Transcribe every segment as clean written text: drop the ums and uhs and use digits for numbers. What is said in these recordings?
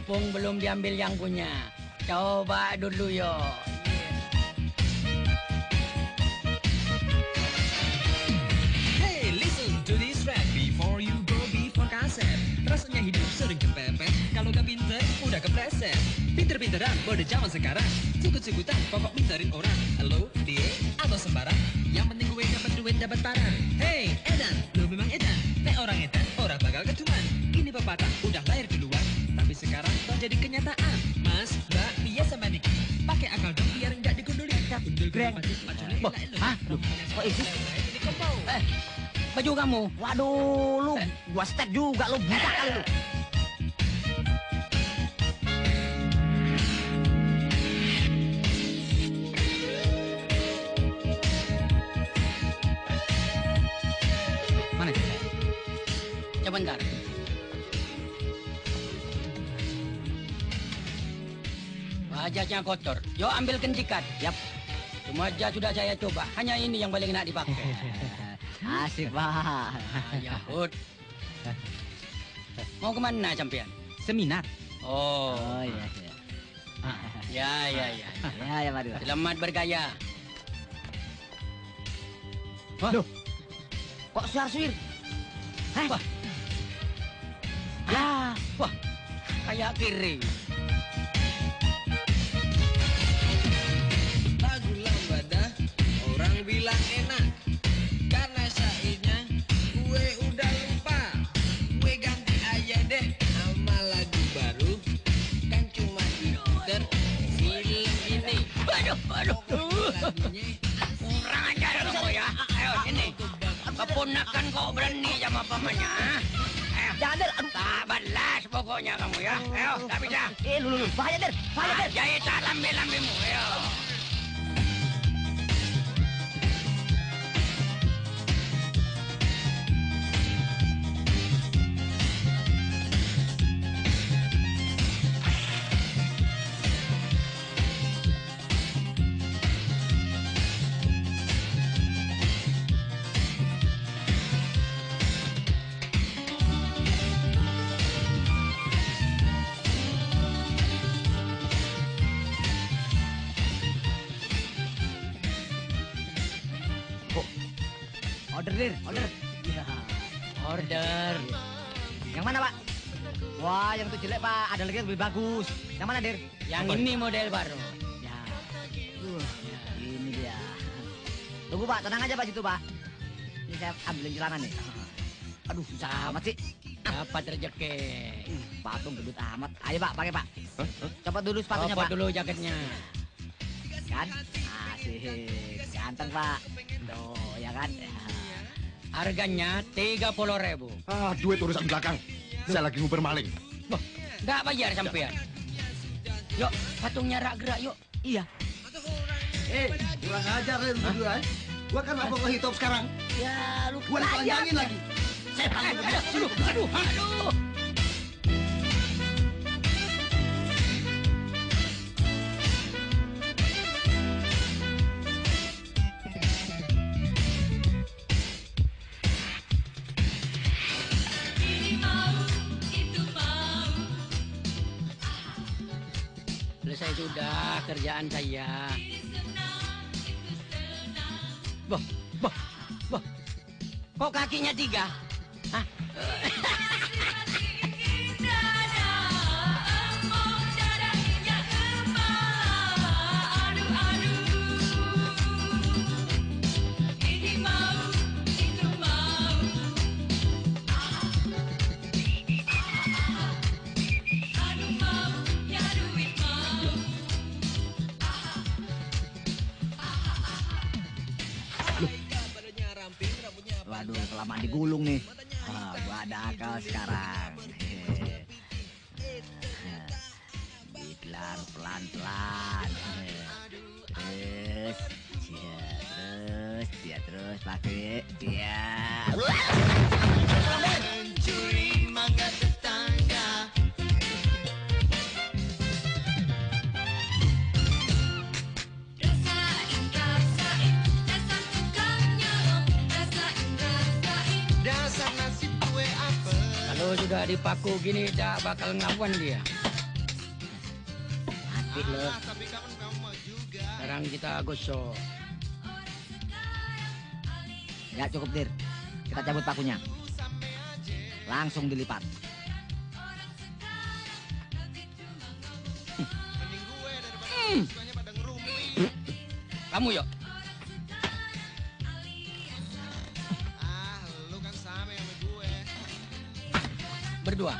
mumpung belum diambil yang punya. Coba dulu yuk. Hey, listen to this track before you go before kaset. Rasanya hidup sering kepepet, kalau gak pinter udah kepleset. Pinter-pinteran mode zaman sekarang, sikut-sikutan pokok pinterin orang. Halo, dia atau sembarang, yang penting gue dapat duit dapat barang. Hey, edan, lu memang edan. Orang edan, orang bakal kecuman. Ini pepatah udah lahir duluan, tapi sekarang telah jadi kenyataan. Mas, mbak, dia sama Niki, pakai akal dong biar nggak digunduli. Greng. Hah? Kok itu? Baju kamu? Waduh, lu gua step juga lu, buta kali lu. Mana? Sebentar. Wajahnya kotor. Yuk ambil kendikat. Yap. Semua jas sudah saya coba. Hanya ini yang paling enak dipakai. Asik, Pak. Ya, Hud. Mau kemana sampean? Seminar. Oh. Oh iya, iya. Ya. Ya, mari, Pak. Selamat bergaya. Wah. Loh. Kok suar-suir? Hah? Wah. Ya. Wah. Kayak kiri. Lagu lambadah, orang bilang enak. Karena sairnya gue udah lupa. Gue ganti aja deh nama lagu baru. Kan cuma diputer film ini. Aduh. Lagunya Kurang ajar kamu ya. Ayo sini. Keponakan kok berani sama pamannya. Ayo. Jangan, Der. Aduh. Tak balas pokoknya kamu ya. Ayo, tak bisa. Lu. Bahaya, Der. Bahaya, Der. Jahit tak lambe-lambemu. Ayo. Order, Der. Order. Ya. Order. Yang mana, Pak? Wah, yang itu jelek, Pak. Ada lagi yang lebih bagus. Yang mana, Der? Yang ini model baru. Ya. Ini dia. Tunggu, Pak. Tenang aja, Pak, situ, Pak. Ini saya ambilin celana nih. Aduh, susah amat sih. Dapat rezeki. Patung gendut amat. Ayo, Pak, pakai, Pak. Copot dulu sepatunya, Copot Pak. dulu jaketnya. Kan? Asik. Ganteng, Pak. Tuh, ya kan? Harganya 30.000. Ah, duit urusan belakang. Saya lagi nguber maling. Boh, nggak bayar sampean. Yuk, patungnya rak gerak yuk. Iya. Kurang ajar lu berdua. Gua kan abang lagi top sekarang. Ya, lu Gua ditelanjangin lagi. Setan, aduh. Selesai sudah kerjaan saya. Boh. Kok kakinya 3? Hah? Waduh, kelamaan digulung nih. Gua ada akal sekarang. Digelar pelan-pelan. Terus pakai dia. mencuri mangga tetangga. Kalau sudah dipaku gini tak bakal ngelawan dia. Rapi loh. Sekarang kita gosok. Ya cukup, Dir. Kita cabut pakunya. Langsung dilipat. Kamu yuk. Berdua.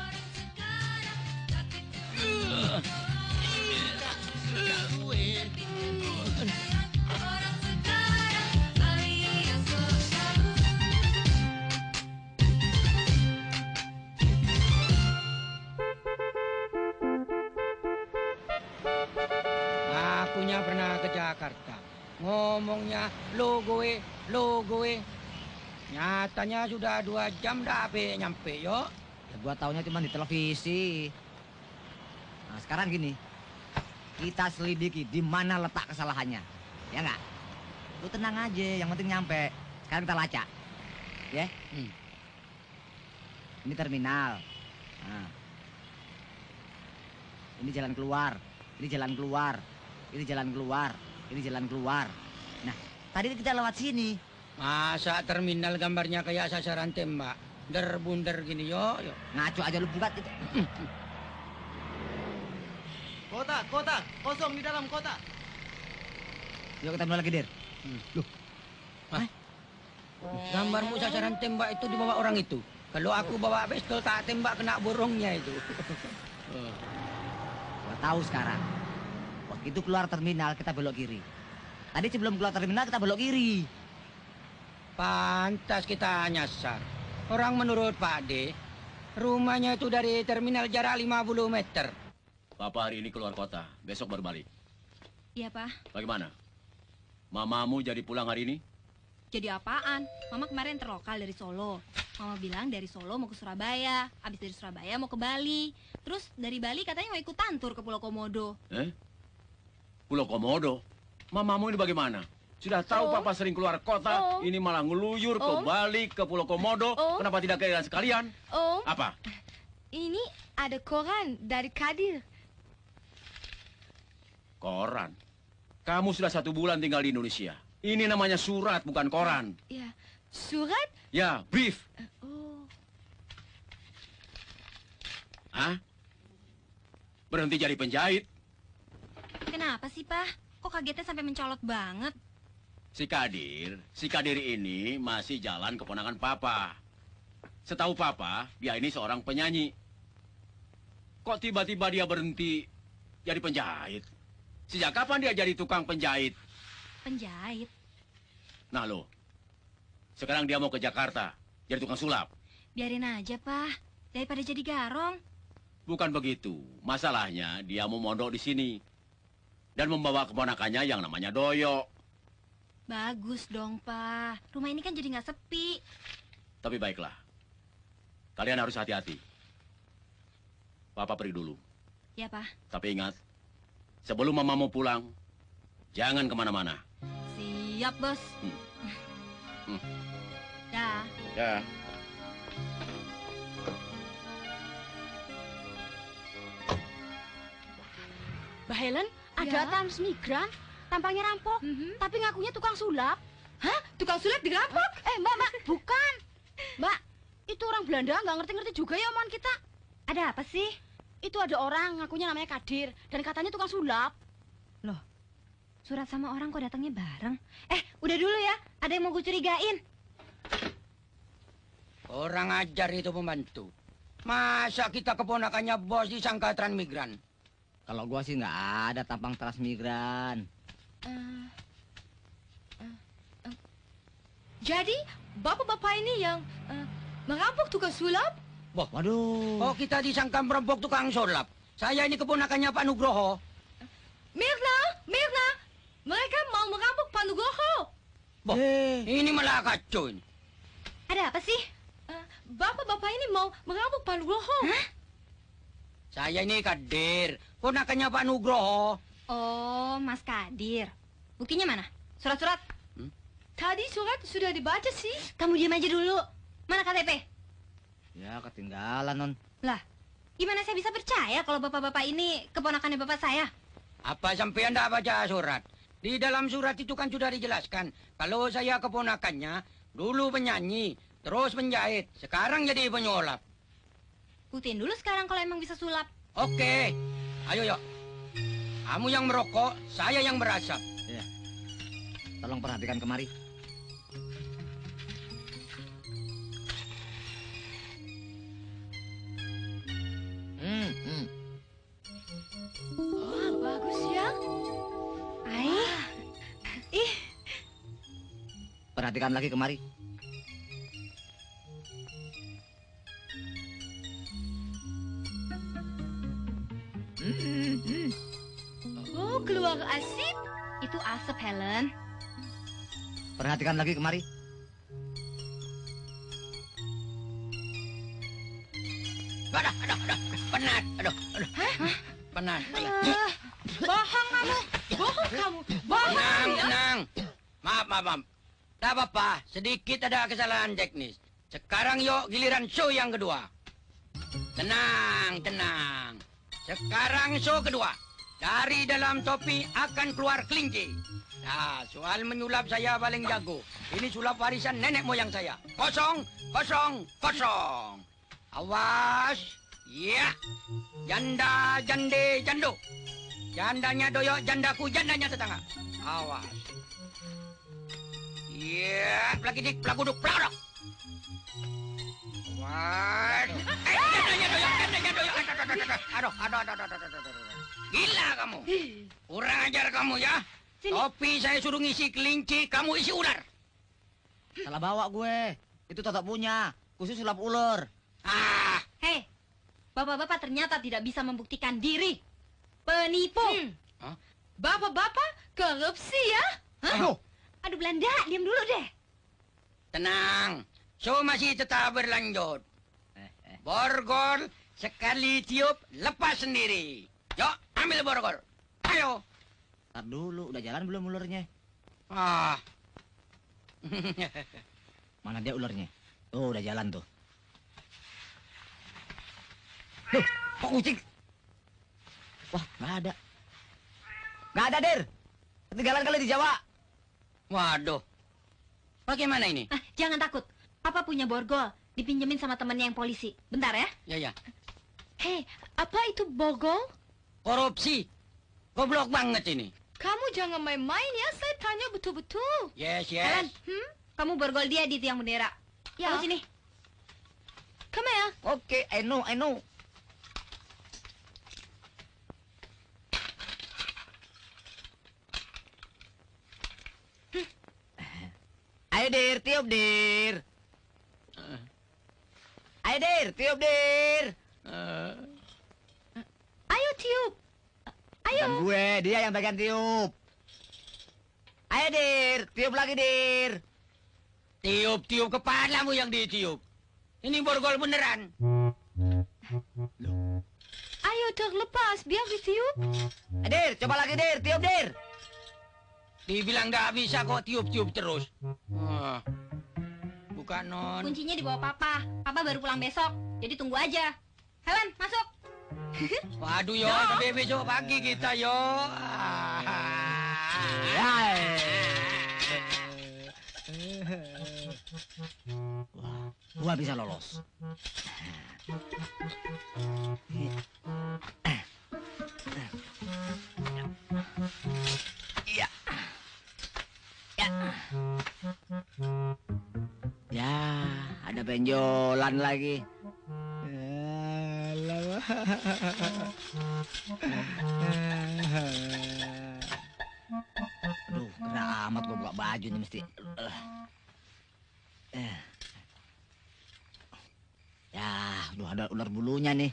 Akunya pernah ke Jakarta. Ngomongnya lo gue. Nyatanya sudah 2 jam dah nyampe yuk. Ya, gua taunya cuma di televisi. Nah, sekarang gini. Kita selidiki di mana letak kesalahannya. Ya nggak? Lu tenang aja, yang penting nyampe. Sekarang kita lacak. Ya? Ini terminal. Nah. Ini jalan keluar. Ini jalan keluar. Ini jalan keluar. Ini jalan keluar. Nah, tadi kita lewat sini. Masa terminal gambarnya kayak sasaran tembak? Der-bunder gini, yuk. Ngaco aja lu bukat itu. Kota, kosong di dalam kota. Yuk kita mulai lagi, Dir. Gambarmu sasaran tembak itu dibawa orang itu. Kalau aku bawa pistol tak tembak kena borongnya itu. Gua tahu sekarang. Begitu keluar terminal kita belok kiri. Tadi sebelum keluar terminal kita belok kiri. Pantas kita nyasar. Orang menurut Pak D, rumahnya itu dari terminal jarak 50 meter. Papa hari ini keluar kota, besok baru balik. Iya, Pak. Bagaimana? Mamamu jadi pulang hari ini? Jadi apaan? Mama kemarin terlokal dari Solo. Mama bilang dari Solo mau ke Surabaya. Habis dari Surabaya mau ke Bali. Terus dari Bali katanya mau ikutan tur ke Pulau Komodo. Pulau Komodo? Mamamu ini bagaimana? Sudah tahu Papa sering keluar kota, ini malah ngeluyur ke Bali, ke Pulau Komodo. Kenapa tidak kalian sekalian? Apa? Ini ada koran dari Kadir. Koran? Kamu sudah 1 bulan tinggal di Indonesia. Ini namanya surat, bukan koran. Ya, surat? Ya, brief. Hah? Berhenti jadi penjahit? Kenapa sih, Pak? Kok kagetnya sampai mencolot banget? Si Kadir ini masih jalan keponakan Papa. Setahu Papa, dia ini seorang penyanyi. Kok tiba-tiba dia berhenti jadi penjahit? Sejak kapan dia jadi tukang penjahit? Penjahit? Nah lo, sekarang dia mau ke Jakarta, jadi tukang sulap. Biarin aja, Pak. Daripada jadi garong. Bukan begitu. Masalahnya dia mau mondok di sini. Dan membawa keponakannya yang namanya Doyo. Bagus dong, Pak. Rumah ini kan jadi nggak sepi. Tapi baiklah. Kalian harus hati-hati. Papa pergi dulu. Ya, Pak. Tapi ingat, sebelum Mama mau pulang, jangan kemana-mana. Siap, Bos. Dah. Ya. Mbak Helen, ada Ya? transmigran, tampangnya rampok, tapi ngakunya tukang sulap. Hah? Tukang sulap dirampok? Mbak, bukan. Mbak, itu orang Belanda nggak ngerti-ngerti juga ya omongan kita. Ada apa sih? Itu ada orang ngakunya namanya Kadir, dan katanya tukang sulap. Loh, surat sama orang kok datangnya bareng? Udah dulu ya, ada yang mau gue curigain. Orang ajar itu pembantu. Masa kita keponakannya bos disangka transmigran? Kalau gua sih nggak ada tampang transmigran. Jadi, bapak-bapak ini yang merampok tukang sulap? Waduh. Oh, kita disangka merampok tukang sulap. Saya ini keponakannya Pak Nugroho. Mirna, mereka mau merampok Pak Nugroho. Ini malah kacau ini. Ada apa sih? Bapak-bapak ini mau merampok Pak Nugroho. Saya ini Kadir, ponakannya Pak Nugroho. Oh, Mas Kadir. Buktinya mana? Surat-surat? Tadi surat sudah dibaca sih. Kamu diam aja dulu. Mana KTP? Ya ketinggalan, Non. Lah, gimana saya bisa percaya kalau bapak-bapak ini keponakannya bapak saya? Apa sampean tidak baca surat? Di dalam surat itu kan sudah dijelaskan. Kalau saya keponakannya, dulu penyanyi, terus penjahit, sekarang jadi penyulap. Buktiin dulu sekarang kalau emang bisa sulap. Oke, ayo yuk. Kamu yang merokok, saya yang berasap. Ya. Tolong perhatikan kemari. Wah, bagus ya. Ih, Perhatikan lagi kemari. oh keluar asip. Itu asap, Helen. Perhatikan lagi kemari. Aduh, penat, aduh. Penat. Bohong kamu. Bohong kamu. Bohong. Tenang. Maaf. Tak apa-apa, sedikit ada kesalahan teknis. Sekarang yuk giliran show yang kedua. Tenang. Sekarang show kedua. Dari dalam topi akan keluar kelinci. Nah, soal menyulap saya paling jago. Ini sulap warisan nenek moyang saya. Kosong. Awas. Ya. Janda, jande, jando. Jandanya doyok, jandaku, jandanya tetangga. Awas. Ya, plakidik, plaguduk, plaguduk. Awas. Jandanya doyok. Aduh. Gila kamu. Kurang ajar kamu ya. Topi saya suruh ngisi kelinci, kamu isi ular. Salah bawa gue. Itu Toto punya. Khusus sulap ular. Ah, Hei, bapak-bapak ternyata tidak bisa membuktikan diri. Penipu. Hah? Bapak-bapak korupsi ya? Aduh. Aduh, Belanda, diam dulu deh. tenang. Show masih tetap berlanjut. Borgol sekali tiup lepas sendiri. Yuk, ambil borgol. Ayo. Ntar dulu, udah jalan belum ularnya? Ah. Mana dia ularnya? Tuh, udah jalan tuh. Duh, kok kucing? Wah, nggak ada. Nggak ada, Der. Ketinggalan kali di Jawa. Waduh. Bagaimana ini? Jangan takut. Papa punya borgol. Dipinjemin sama temennya yang polisi. Bentar ya. Ya. Hei, apa itu bogol? Korupsi. Goblok banget ini. Kamu jangan main-main ya, saya tanya betul-betul. Yes. Helen, kamu borgol dia di tiang bendera. Ya. Kamu sini. Come here. Oke, I know. Ayo, Der, tiup, Der. Ayo, Der, tiup, Der. Ayo tiup. Ayo. Bukan gue, dia yang bagian tiup. Ayo, Der, tiup lagi, Der. Tiup kepalamu yang ditiup. Ini borgol beneran. Ayo terlepas, biar ditiup. Der, coba lagi, Der, tiup, Der. Dibilang nggak bisa kok tiup-tiup terus. Wah. Buka non. Kuncinya di bawah Papa. Papa baru pulang besok. Jadi tunggu aja. Helen, masuk. Waduh yo, sampai besok pagi kita yo. Wah, gua bisa lolos. Iya. Ya, ada benjolan lagi. Aduh, kena amat gua buka baju nih mesti. Ya, udah ada ular bulunya nih.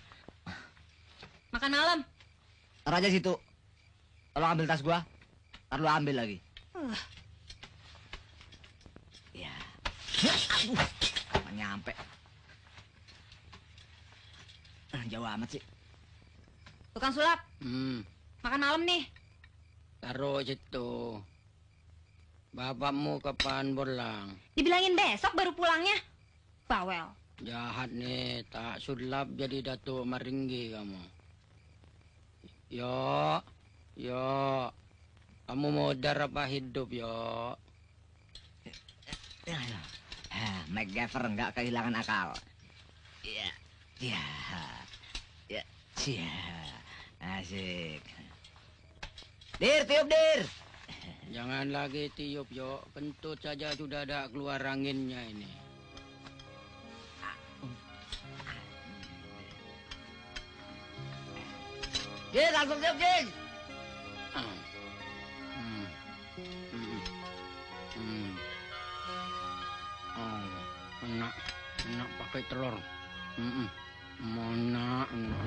Makan malam. Taruh aja situ. Tolong ambil tas gua. Ntar lu ambil lagi. Ya. Aduh, nggak nyampe. Jauh amat sih. Tukang sulap. Makan malam nih. Taruh situ. Bapakmu kapan pulang? Dibilangin besok baru pulangnya. Bawel. Jahat nih, tak sulap jadi Datuk Maringgi kamu. Yo, Yo, kamu modar apa hidup, yo? MacGyver nggak kehilangan akal. Ya, ya, ya, ya, asik. Dir, tiup dir. Jangan lagi tiup, yo. Kentut saja sudah ada keluar anginnya ini. Dir, langsung tiup, Jing. Enak pakai telur. Mana enak.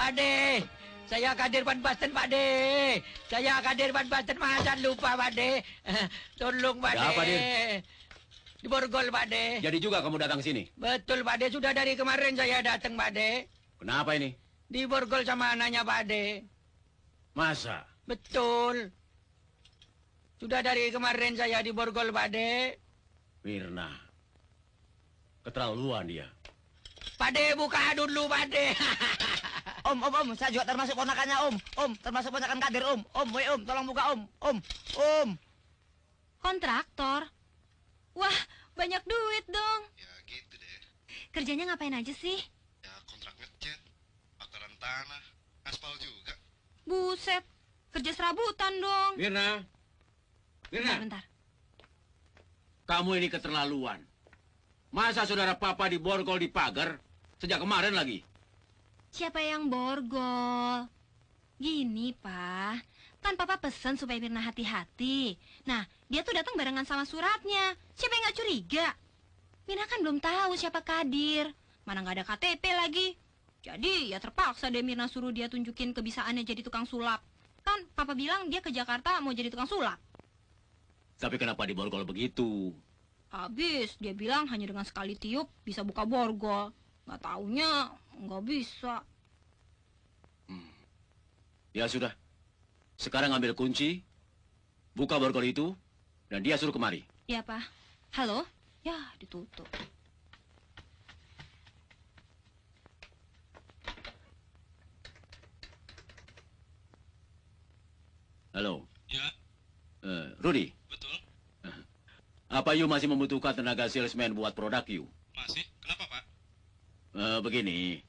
Pade. Saya Kadir Banbasten, Pade. Saya Kadir Banbasten, masa lupa, Pade. Tolong, Pade. Ada apa, Dir? Di Borgol, Pade. Jadi juga kamu datang sini. Betul, Pade. Sudah dari kemarin saya datang, Pade. Kenapa ini? Di Borgol sama anaknya, Pade. Masa? Betul. Sudah dari kemarin saya di Borgol, Pade. Mirna. Keterlaluan dia. Pade, buka dulu, Pade. Om, saya juga termasuk ponakannya, Om, termasuk ponakan Kadir, Om, tolong buka, Om. Kontraktor? Wah, banyak duit dong. Ya gitu deh. Kerjanya ngapain aja sih? Ya kontrak ngecat, bakaran tanah, aspal juga. Buset, kerja serabutan dong. Mirna. Bentar. Kamu ini keterlaluan. Masa saudara papa diborgol di pagar sejak kemarin lagi? Siapa yang borgol? Gini, Pak. Kan Papa pesan supaya Mirna hati-hati. Nah, dia tuh datang barengan sama suratnya. Siapa yang nggak curiga? Mirna kan belum tahu siapa Kadir. Mana nggak ada KTP lagi. Jadi, ya terpaksa deh Mirna suruh dia tunjukin kebisaannya jadi tukang sulap. Kan Papa bilang dia ke Jakarta mau jadi tukang sulap. Tapi kenapa diborgol begitu? Habis, dia bilang hanya dengan sekali tiup bisa buka borgol. Nggak taunya nggak bisa. Ya sudah. Sekarang ambil kunci, buka borgol itu, dan dia suruh kemari. Ya, Pak. Halo? Ya, ditutup. Halo. Ya, Rudy, betul. apa you masih membutuhkan tenaga salesman buat produk you? Masih? Kenapa, Pak? Begini,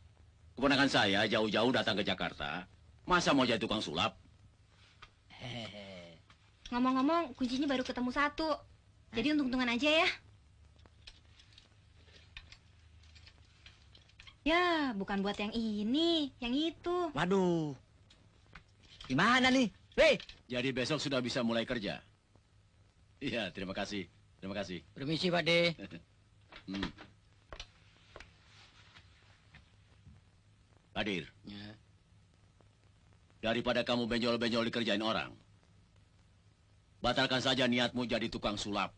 keponakan saya jauh-jauh datang ke Jakarta, masa mau jadi tukang sulap? Ngomong-ngomong, kuncinya baru ketemu satu. Jadi untung-untungan aja ya. Ya, bukan buat yang ini, yang itu. Waduh, gimana nih? Weh, Jadi besok sudah bisa mulai kerja. Iya, terima kasih. Terima kasih. Permisi, Pade. Kadir, Ya. daripada kamu benjol-benjol dikerjain orang, batalkan saja niatmu jadi tukang sulap.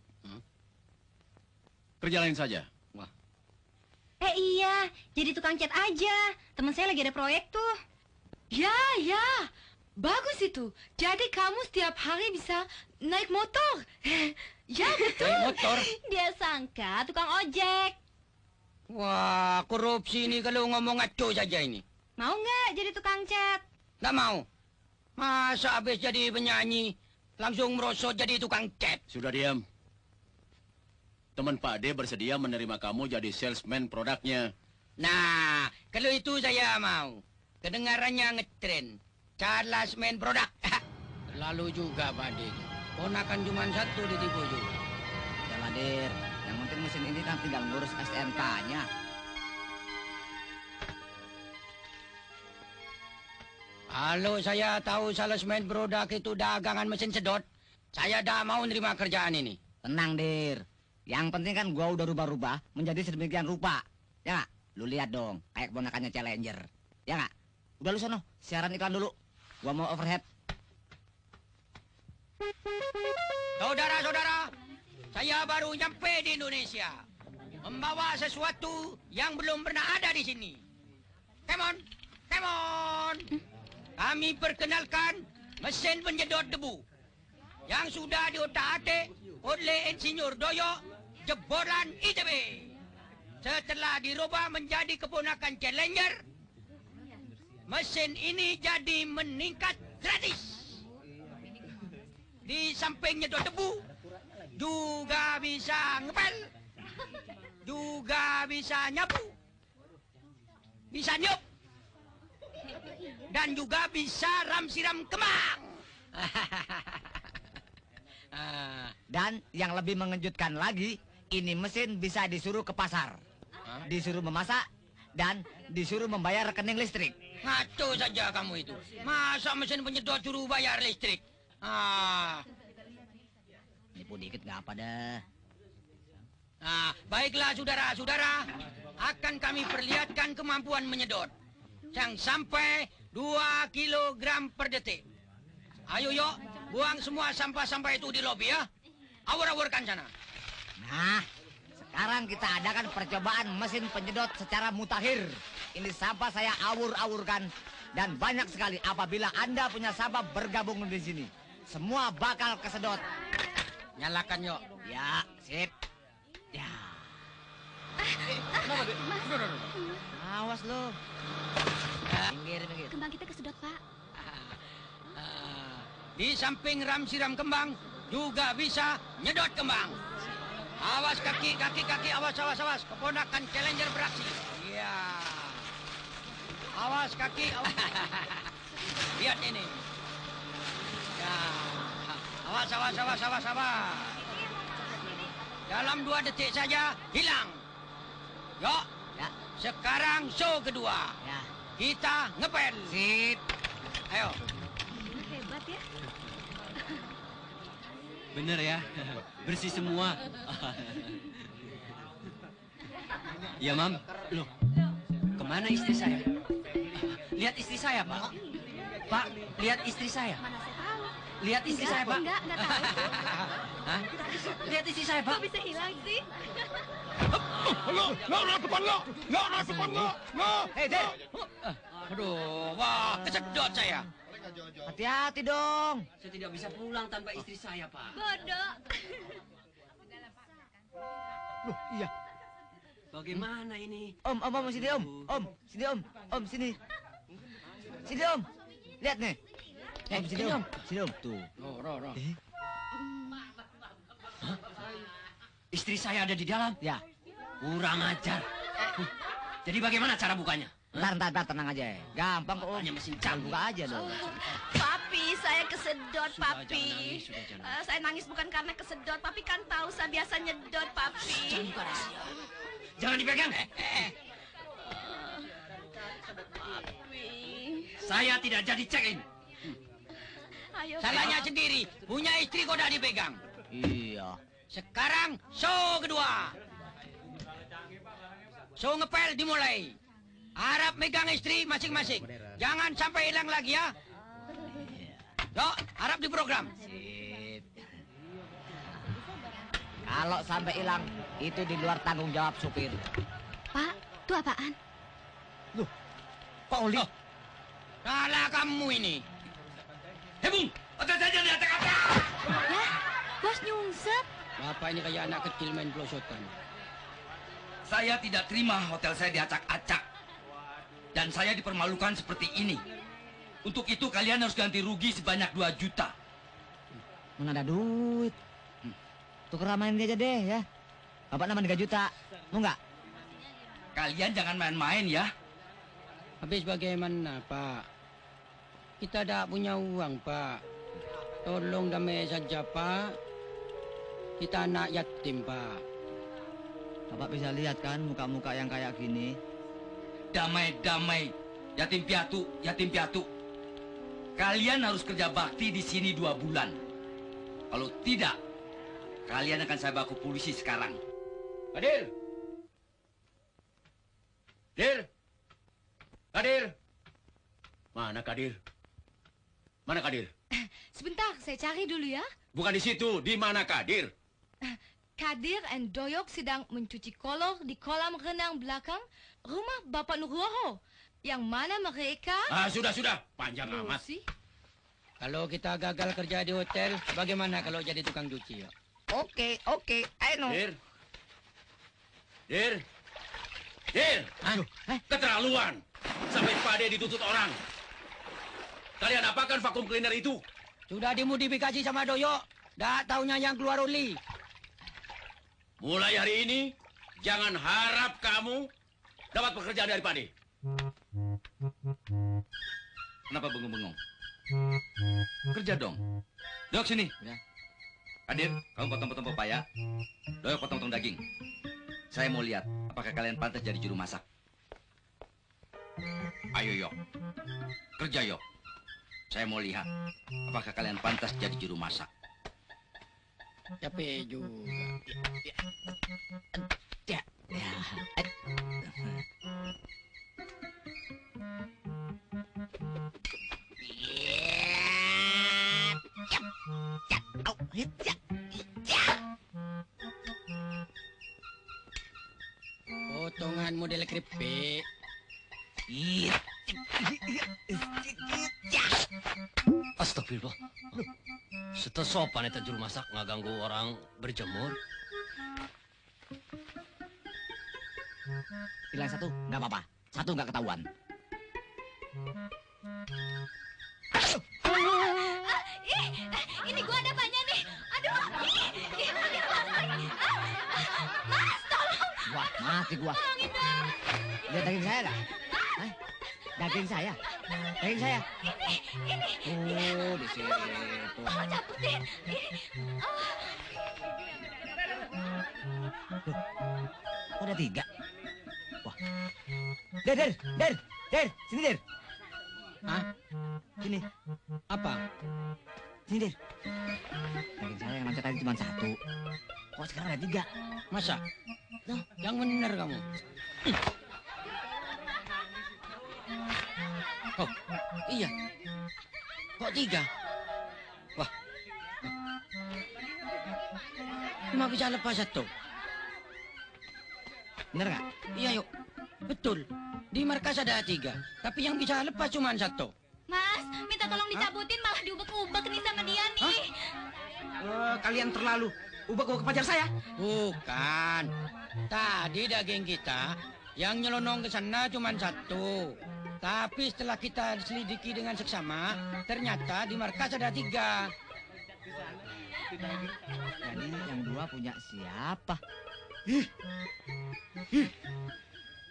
Kerja lain saja. Iya, jadi tukang cat aja. Teman saya lagi ada proyek tuh. Ya, bagus itu. Jadi kamu setiap hari bisa naik motor. Ya, betul. Naik motor? Dia sangka tukang ojek. Wah, korupsi ini kalau ngomong ngaco saja ini. Mau nggak jadi tukang cat? Nggak mau. Masa habis jadi penyanyi, langsung merosot jadi tukang cat. Sudah diam. Teman Pak D bersedia menerima kamu jadi salesman produknya. Nah, kalau itu saya mau. Kedengarannya ngetren. Charles main produk. Lalu juga, Pak D. Ponakan cuma satu ditipu juga. ya Kadir, yang penting mesin ini kan tinggal ngurus STNK-nya. Kalau saya tahu salesman produk itu dagangan mesin sedot, saya dah mau nerima kerjaan ini. Tenang, Dir. Yang penting kan gua udah rubah-rubah menjadi sedemikian rupa. Ya nggak? Lu lihat dong, kayak keponakannya Challenger. Ya nggak? Udah lu sono, siaran iklan dulu. Gua mau overhead. Saudara-saudara, saya baru nyampe di Indonesia. Membawa sesuatu yang belum pernah ada di sini. Come on, come on. Kami perkenalkan mesin penyedot debu yang sudah diotak-atik oleh Insinyur Doyo jebolan ITB. Setelah dirubah menjadi keponakan Challenger, mesin ini jadi meningkat gratis. Di samping nyedot debu, juga bisa ngepel, juga bisa nyapu, bisa nyup, dan juga bisa ram-siram kembang. Dan yang lebih mengejutkan lagi, ini mesin bisa disuruh ke pasar, disuruh memasak, dan disuruh membayar rekening listrik. Ngaco saja kamu itu. Masa mesin penyedot suruh bayar listrik? Nipu dikit nggak apa dah. Baiklah saudara-saudara, akan kami perlihatkan kemampuan menyedot yang sampai 2 kilogram per detik. Ayo yuk, buang semua sampah-sampah itu di lobi ya. Awur-awurkan sana. Nah, sekarang kita adakan percobaan mesin penyedot secara mutakhir. Ini sampah saya awur-awurkan, dan banyak sekali apabila Anda punya sampah bergabung di sini. Semua bakal kesedot. Nyalakan yuk. Ya, sip. Ya. Awas lo. Minggir. Kembang kita kesedot, Pak. Di samping ram siram kembang, juga bisa nyedot kembang. Awas kaki, awas. Keponakan Challenger beraksi. Iya. Awas kaki, awas. Lihat ini. Ya. Awas. Dalam 2 detik saja hilang. Yuk. Ya. Sekarang show kedua. Ya. Kita ngepel. Sip. Ayo. Hebat ya. Bener ya, bersih semua. Ya, Mam. Loh, kemana istri saya? Lihat istri saya, Pak. Pak, lihat istri saya. Mana saya tahu. Lihat istri saya, Pak. Enggak tahu. Hah? Lihat istri saya, Pak. Kok bisa hilang sih? Hei, Del. Aduh, wah, kesedot saya. Hati-hati dong. Saya tidak bisa pulang tanpa istri saya, Pak. Bodoh. Loh, iya. Bagaimana ini? Om, sini om. Om, sini. Sini om. Lihat nih. Om, sini om. Sini om. Tuh. Roh. Istri saya ada di dalam? Ya. Kurang ajar. Jadi bagaimana cara bukanya? Ntar, tenang aja. Gampang kok om. Hanya mesin canggih. Buka aja dong. Papi, saya kesedot, Sudah, Papi. jangan nangis, sudah, jangan Saya nangis bukan karena kesedot. Papi kan tahu saya biasa nyedot, Papi. Jangan buka rahasia. Jangan dipegang. Papi. Saya tidak jadi check-in. Ayo, Salahnya sendiri. Punya istri kok udah dipegang. Iya. Sekarang show kedua. Show ngepel dimulai. Harap megang istri masing-masing. Jangan sampai hilang lagi ya. Yuk, harap diprogram. Sip. Kalau sampai hilang, itu di luar tanggung jawab supir. Pak, itu apaan? Loh, Pak Oli. Salah kamu ini. Bung, otak saja di atas apa? Ya, bos nyungsep. Bapak ini kayak anak kecil main pelosotan. Saya tidak terima hotel saya diacak-acak. Dan saya dipermalukan seperti ini. Untuk itu kalian harus ganti rugi sebanyak 2 juta. Mana ada duit? Tuker main dia aja deh ya. Bapak nama 3 juta. Mau nggak? Kalian jangan main-main ya. Habis bagaimana, Pak? Kita tidak punya uang, Pak. Tolong damai saja, Pak. Kita anak yatim, Pak. Bapak bisa lihat kan muka-muka yang kayak gini. Damai-damai. Yatim piatu. Kalian harus kerja bakti di sini 2 bulan. Kalau tidak, kalian akan saya bawa ke polisi sekarang. Kadir! Kadir! Mana Kadir? Sebentar, saya cari dulu ya. Bukan di situ. Di mana Kadir? Kadir and Doyok sedang mencuci kolor di kolam renang belakang rumah Bapak Nugroho. Yang mana mereka... Sudah. Panjang amat. Sih? Kalau kita gagal kerja di hotel, bagaimana kalau jadi tukang cuci, ya? Oke, I know. Dir, Dir. Keterlaluan. Sampai Pade dituntut orang. Kalian apakan vakum cleaner itu? Sudah dimodifikasi sama Doyo. Dah taunya yang keluar oli. Mulai hari ini, jangan harap kamu dapat pekerjaan dari Pade. Kenapa bengong-bengong? Kerja dong. Doyok sini. Ya. Kadir, kamu potong-potong pepaya. Doyok potong-potong daging. Saya mau lihat apakah kalian pantas jadi juru masak. Ayo, Yok. Kerja, Yok. Saya mau lihat apakah kalian pantas jadi juru masak. Capek juga. Ya. Ya. Potongan model keripik. Astagfirullah. Sudah sopan itu juru masak nggak ganggu orang berjemur. Hilang satu, nggak apa-apa. Satu nggak ketahuan. Ini gua ada banyak nih. Aduh, Mas, tolong. Wah, mati gua. Tolongin dong. Lihat daging saya dah. Hah? Daging saya. Daging saya. Ini. Oh, di situ. Tolong cabutin. Kok ada 3? Wah. Der. Sini, Der. Hah? Sini. Apa? Sini, Der. Daging saya yang macet tadi cuma 1. Kok sekarang ada 3? Masa? Tuh, yang benar kamu. Oh, iya. Kok 3? Wah. Cuma bisa lepas 1. Bener nggak? Iya, yuk. Betul. Di markas ada 3. Tapi yang bisa lepas cuma 1. Mas, minta tolong dicabutin malah diubek-ubek nih sama dia nih. Kalian terlalu ubek-ubek pacar saya. Bukan. Tadi daging kita yang nyelonong ke sana cuma 1. Tapi setelah kita selidiki dengan seksama, ternyata di markas ada 3. Jadi yang 2 punya siapa?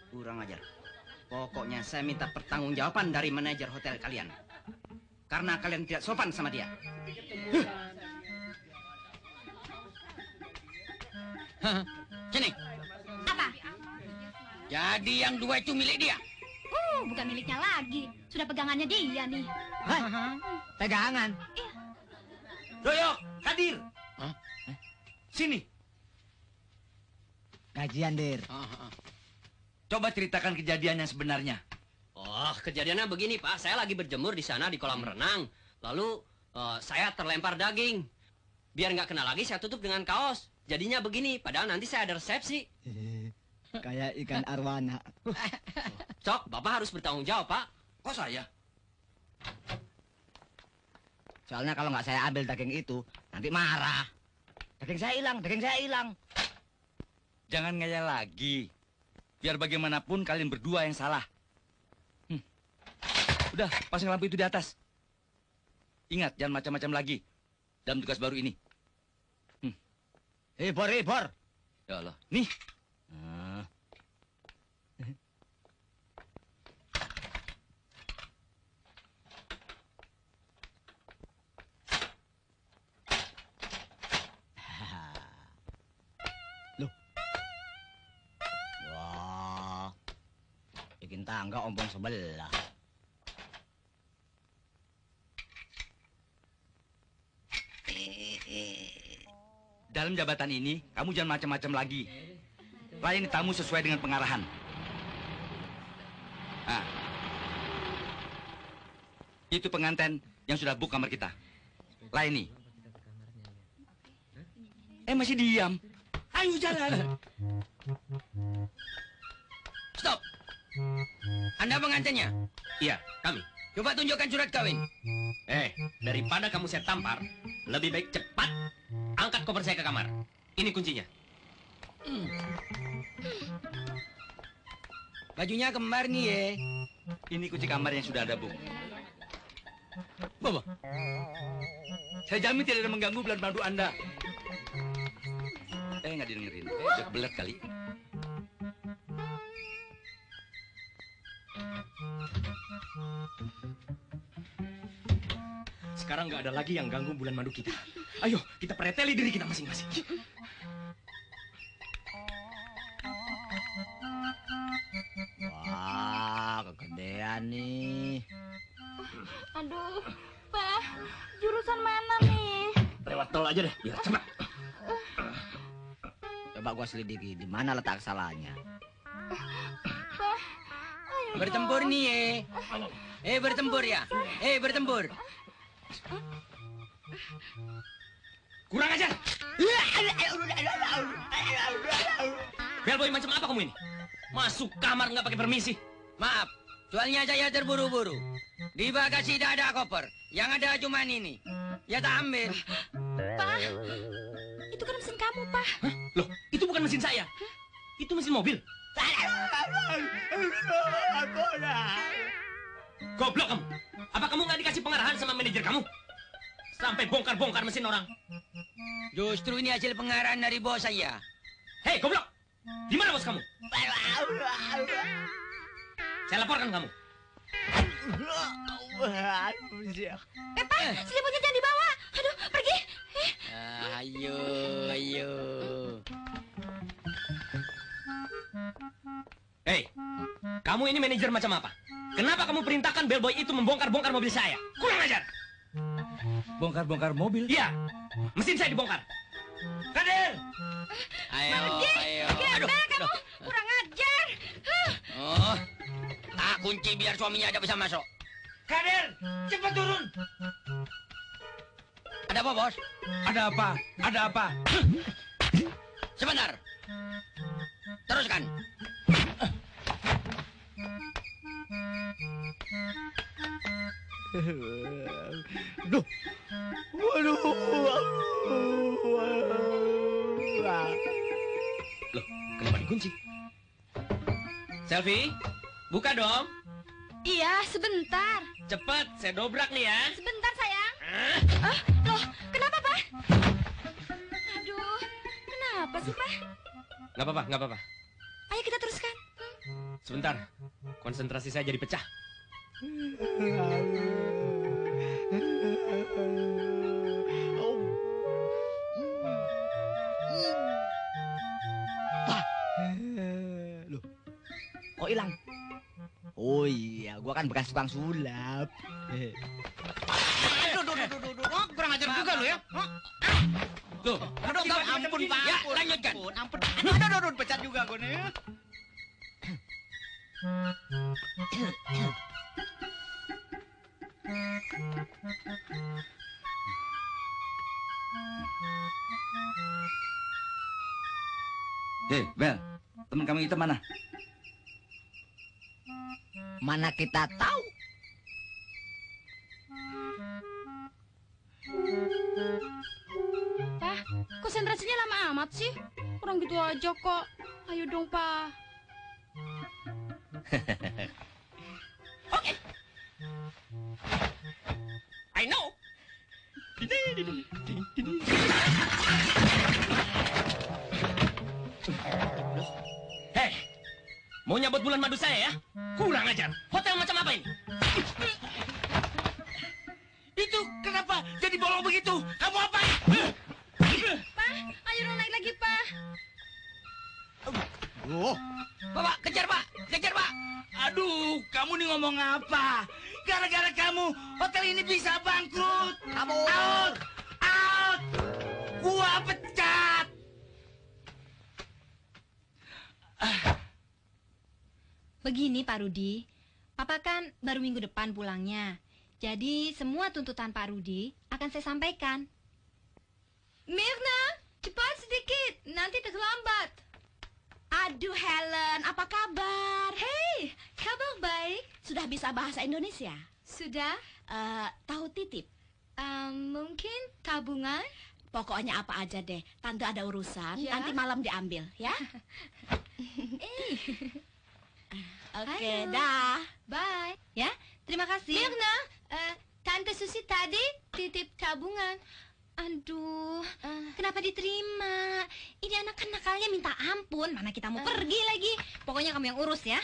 Kurang ajar. Pokoknya saya minta pertanggungjawaban dari manajer hotel kalian. Karena kalian tidak sopan sama dia. Sini. Apa? Jadi yang 2 itu milik dia. Bukan miliknya lagi. Sudah pegangannya dia nih. Hah? Pegangan. Doyok, hadir. Hah? Sini. Gajian, Der. Coba ceritakan kejadian yang sebenarnya. Oh, kejadiannya begini, Pak. Saya lagi berjemur di sana di kolam renang. Lalu saya terlempar daging. Biar nggak kena lagi, saya tutup dengan kaos. Jadinya begini, padahal nanti saya ada resepsi. Kayak ikan arwana. Cok, Bapak harus bertanggung jawab, Pak. Kok saya? Soalnya kalau nggak saya ambil daging itu, nanti marah. Daging saya hilang. Jangan ngeyel lagi. Biar bagaimanapun kalian berdua yang salah. Udah, pasang lampu itu di atas. Ingat, jangan macam-macam lagi dalam tugas baru ini. Hibor. Ya Allah, nih. Wah, bikin tangga ompong sebelah. Dalam jabatan ini, kamu jangan macam-macam lagi. Layani tamu sesuai dengan pengarahan. Nah, itu pengantin yang sudah book kamar kita. Layani. Masih diam. Ayo jalan. Stop. Anda pengantinnya? Iya, kami. Coba tunjukkan surat kawin. Daripada kamu saya tampar, lebih baik cepat angkat koper saya ke kamar. Ini kuncinya. Bajunya kembar nih ya. Ini kunci kamar yang sudah ada, Bu. Bapak, saya jamin tidak ada mengganggu bulan madu Anda. Nggak didengerin. Udah kebelet kali. Sekarang nggak ada lagi yang ganggu bulan madu kita. Ayo, kita preteli diri kita masing-masing. Wah, kegedean nih. Aduh, Pak, jurusan mana nih? Lewat tol aja deh, biar cepat. Coba gua selidiki di mana letak kesalahannya. Pak, ayo Bertempur dong. nih ya. Bertempur ya. Bertempur. Kurang ajar. Bellboy macam apa kamu ini? Masuk kamar nggak pakai permisi. Maaf, soalnya saya terburu-buru. Di bagasi tidak ada koper. Yang ada cuma ini. Ya tak ambil. Pak, itu kan mesin kamu, Pak. Loh, itu bukan mesin saya. Itu mesin mobil. Goblok kamu. Apa kamu nggak dikasih pengarahan sama manajer kamu? Sampai bongkar-bongkar mesin orang. Justru ini hasil pengarahan dari bos saya. Hei, goblok. Di mana bos kamu? Saya laporkan kamu. Pak, selimutnya jangan dibawa. Aduh, pergi. Ayo, ayo. Hei, kamu ini manajer macam apa? Kenapa kamu perintahkan bellboy itu membongkar-bongkar mobil saya? Kurang ajar. Bongkar-bongkar mobil? Iya, mesin saya dibongkar. Kadir! Ayo, ayo. Gembel kamu, kurang ajar. Oh, tak kunci biar suaminya ada bisa masuk. Kadir, cepat turun. Ada apa, bos? Ada apa? Ada apa? Sebentar. Teruskan. Duh. Waduh. Loh, kenapa dikunci? Selfie, buka dong. Iya, sebentar. Cepat, saya dobrak nih ya. Sebentar, sayang. Loh, kenapa, Pak? Aduh, kenapa sih, Pak? Nggak apa-apa, nggak apa-apa. Ayo kita teruskan. Sebentar, konsentrasi saya jadi pecah. Loh, kok hilang? Oh iya, gua kan bekas tukang sulap. Kurang ajar juga lo ya. Loh, Aduh, ampun Pak. Ya, lanjutkan. Ampun. Aduh, pecat juga gue nih. Hei, Bel, teman kamu itu mana? Mana kita tahu? Pak, konsentrasinya lama amat sih. Kurang gitu aja kok. Ayo dong, Pak. I know. Hei, mau nyabot bulan madu saya ya? Kurang ajar. Hotel macam apa ini? Itu kenapa jadi bolong begitu? Kamu apa? Pak, ayo dong naik lagi, Pak. Oh, Bapak, kejar, Pak. Kejar, Pak. Aduh, kamu nih ngomong apa? Gara-gara kamu, hotel ini bisa bangkrut. Kamu Out! Out! Gua pecat! Begini, Pak Rudi. Papa kan baru minggu depan pulangnya. Jadi semua tuntutan Pak Rudi akan saya sampaikan. Mirna, cepat sedikit, nanti terlambat. Aduh Helen, apa kabar? Hei, kabar baik. Sudah bisa bahasa Indonesia? Sudah? Tahu titip? Mungkin tabungan? Pokoknya apa aja deh. Tante ada urusan, Ya. nanti malam diambil ya. Oke, dah. Bye. Ya, terima kasih. Mirna, Tante Susi tadi titip tabungan. Aduh, kenapa diterima? Ini anak kan nakalnya minta ampun. Mana kita mau pergi lagi? Pokoknya kamu yang urus ya.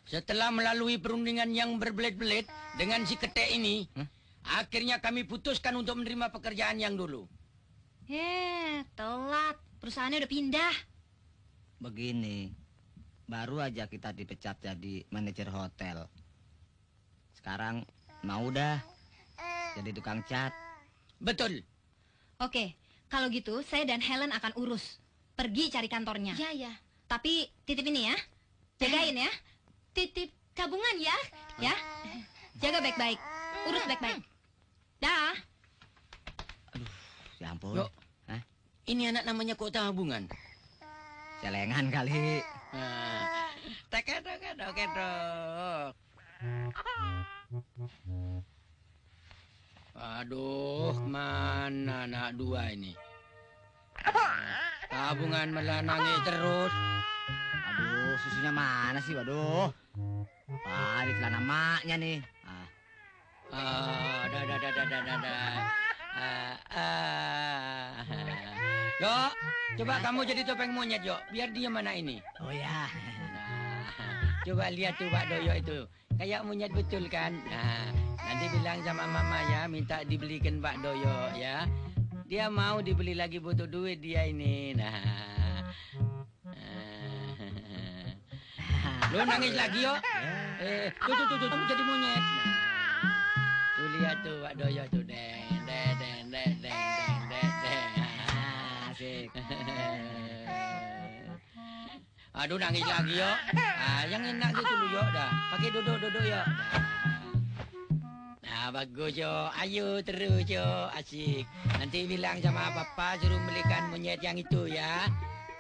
Setelah melalui perundingan yang berbelit-belit dengan si ketek ini, akhirnya kami putuskan untuk menerima pekerjaan yang dulu. Telat. Perusahaannya udah pindah. Begini, baru aja kita dipecat jadi manajer hotel. Sekarang mau dah jadi tukang cat. Betul. Oke, kalau gitu saya dan Helen akan urus. Pergi cari kantornya. Ya, ya. Tapi titip ini ya. Jagain ya. Titip tabungan ya. Ya. Jaga baik-baik. Urus baik-baik. Dah. Ya ampun. Yuk. Ini anak namanya kok tabungan? Celengan kali. Tekedok. Aduh, mana anak dua ini? Tabungan malah nangis terus. Aduh, susunya mana sih? Waduh. Wah, di celana maknya nih. Yok, coba kamu jadi topeng monyet, Yok. Biar dia mana ini. Oh ya. Coba lihat tuh Pak Doyo itu. Kayak monyet betul kan? Nah, nanti bilang sama mama ya, minta dibelikan Pak Doyo ya. Dia mau dibeli lagi, butuh duit dia ini. Nah. Lu nangis lagi, Yok? Tuh, kamu jadi monyet. Nah. Tuh lihat tuh Pak Doyo tuh. Deng. Asik. Aduh, nangis lagi, Yok. Yang enak gitu lu, Yok, dah. Pakai duduk, Yok. Nah, bagus, Yok. Ayo terus, Yok. Asik. Nanti bilang sama papa suruh belikan monyet yang itu ya.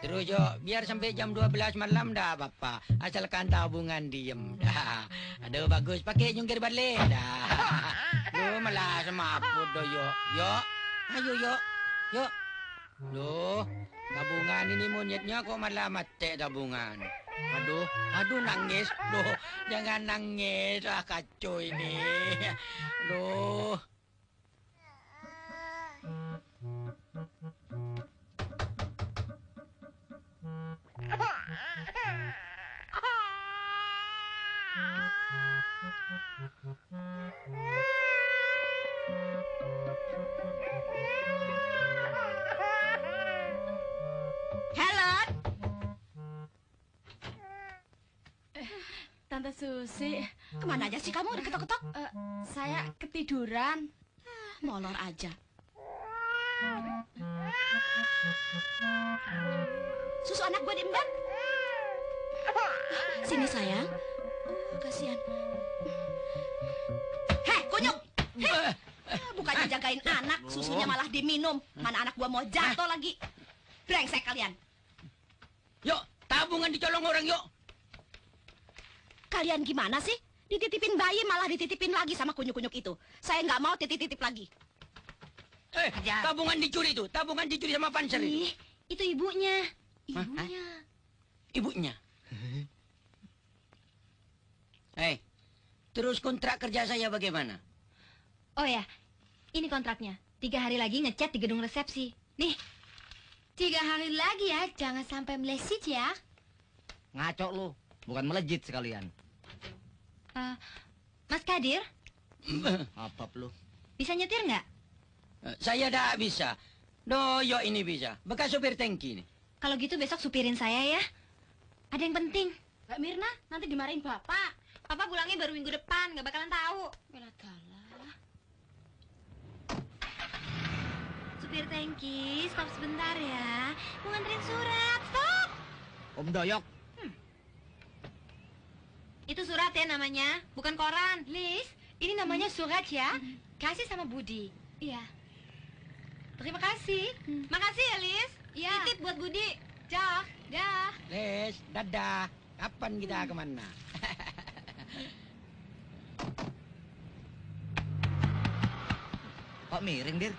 Terus, Yok, biar sampai jam 12 malam dah, papa. Asalkan tabungan diem. Dah. Aduh, bagus. Pakai jungkir balik. Dah. Lu malah semaput, do, Yok. Yok. Ayo, Yok. Yok. Loh, tabungan ini monyetnya kok malah mati tabungan. Aduh nangis. Loh, jangan nangis. Kacau ini. Loh. Helen, Tante Susi, kemana aja sih kamu? Udah ketok-ketok? saya ketiduran. Molor aja. Susu anak gue diemban. Sini sayang. Kasihan. Heh, kunyuk. Heh. Bukannya jagain anak, susunya malah diminum. Mana anak gua mau jatuh lagi. Brengsek kalian. Yok, tabungan dicolong orang, Yok. Kalian gimana sih? Dititipin bayi malah dititipin lagi sama kunyuk-kunyuk itu. Saya nggak mau titip-titip lagi. Tabungan dicuri tuh. Tabungan dicuri sama Panser itu. Itu ibunya. Ibunya. Terus kontrak kerja saya bagaimana? Oh ya, ini kontraknya. 3 hari lagi ngecat di gedung resepsi. Nih. 3 hari lagi ya, jangan sampai meleset ya. Ngaco lu, bukan melejit sekalian. Mas Kadir, Apa lu? bisa nyetir nggak? Saya dah bisa. Doyo ini bisa. Bekas sopir tangki nih. Kalau gitu besok supirin saya ya. Ada yang penting. Mbak Mirna, nanti dimarahin bapak. Papa pulangnya baru minggu depan, nggak bakalan tahu. Galak-galak. Supir tangki, stop sebentar ya. Mau nganterin surat, stop. Om Doyok. Itu surat ya namanya, bukan koran. Liz, ini namanya surat ya. Kasih sama Budi. Iya. Terima kasih. Makasih ya, Liz. Iya. Titip buat Budi. Dah, dah. Les, dadah. Kapan kita kemana? Kok miring, Dir?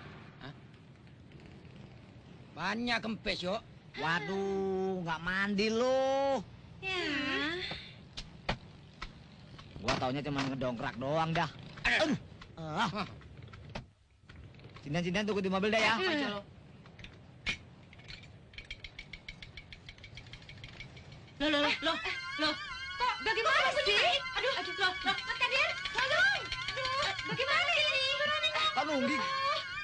Banyak kempes, Yok. Waduh, nggak mandi lu. Ya. Gua taunya cuma ngedongkrak doang dah. Aduh. Sindan tunggu di mobil dah ya. Loh. Kok bagaimana sih? Aduh, loh, Kadir, tolong. Bagaimana ini? Pak Nunggi.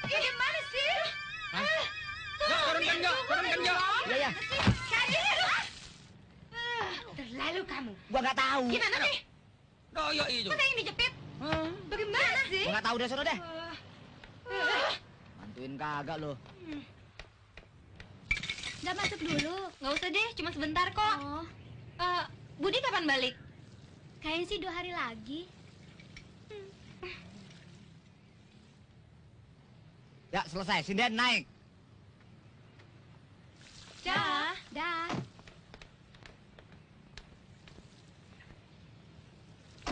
Bagaimana sih? Turunkan, Jo. Iya, ya. Kadir. Terlalu kamu. Gua nggak tahu. Gimana sih? Doyok itu. Masa yang dijepit? Bagaimana sih? Gua nggak tahu deh, sono deh. Bantuin kagak lo. Nggak masuk dulu. Nggak usah deh, cuma sebentar kok. Budi kapan balik? Kayaknya sih 2 hari lagi. Ya, selesai. Sindan naik. Dah.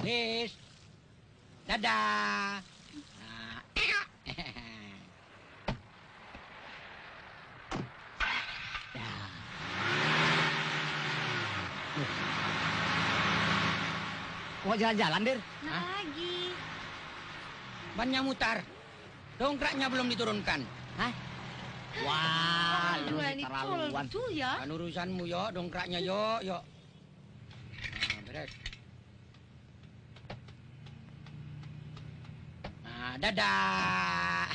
Lis. Dadah. Nah. Mau jalan-jalan, Dir? Lagi. Bannya mutar. Dongkraknya belum diturunkan. Hah? Wah, lu Ini tolol terlaluan. betul ya. Kan urusanmu, yo. Dongkraknya, yo. Nah, beres. Nah, dadah.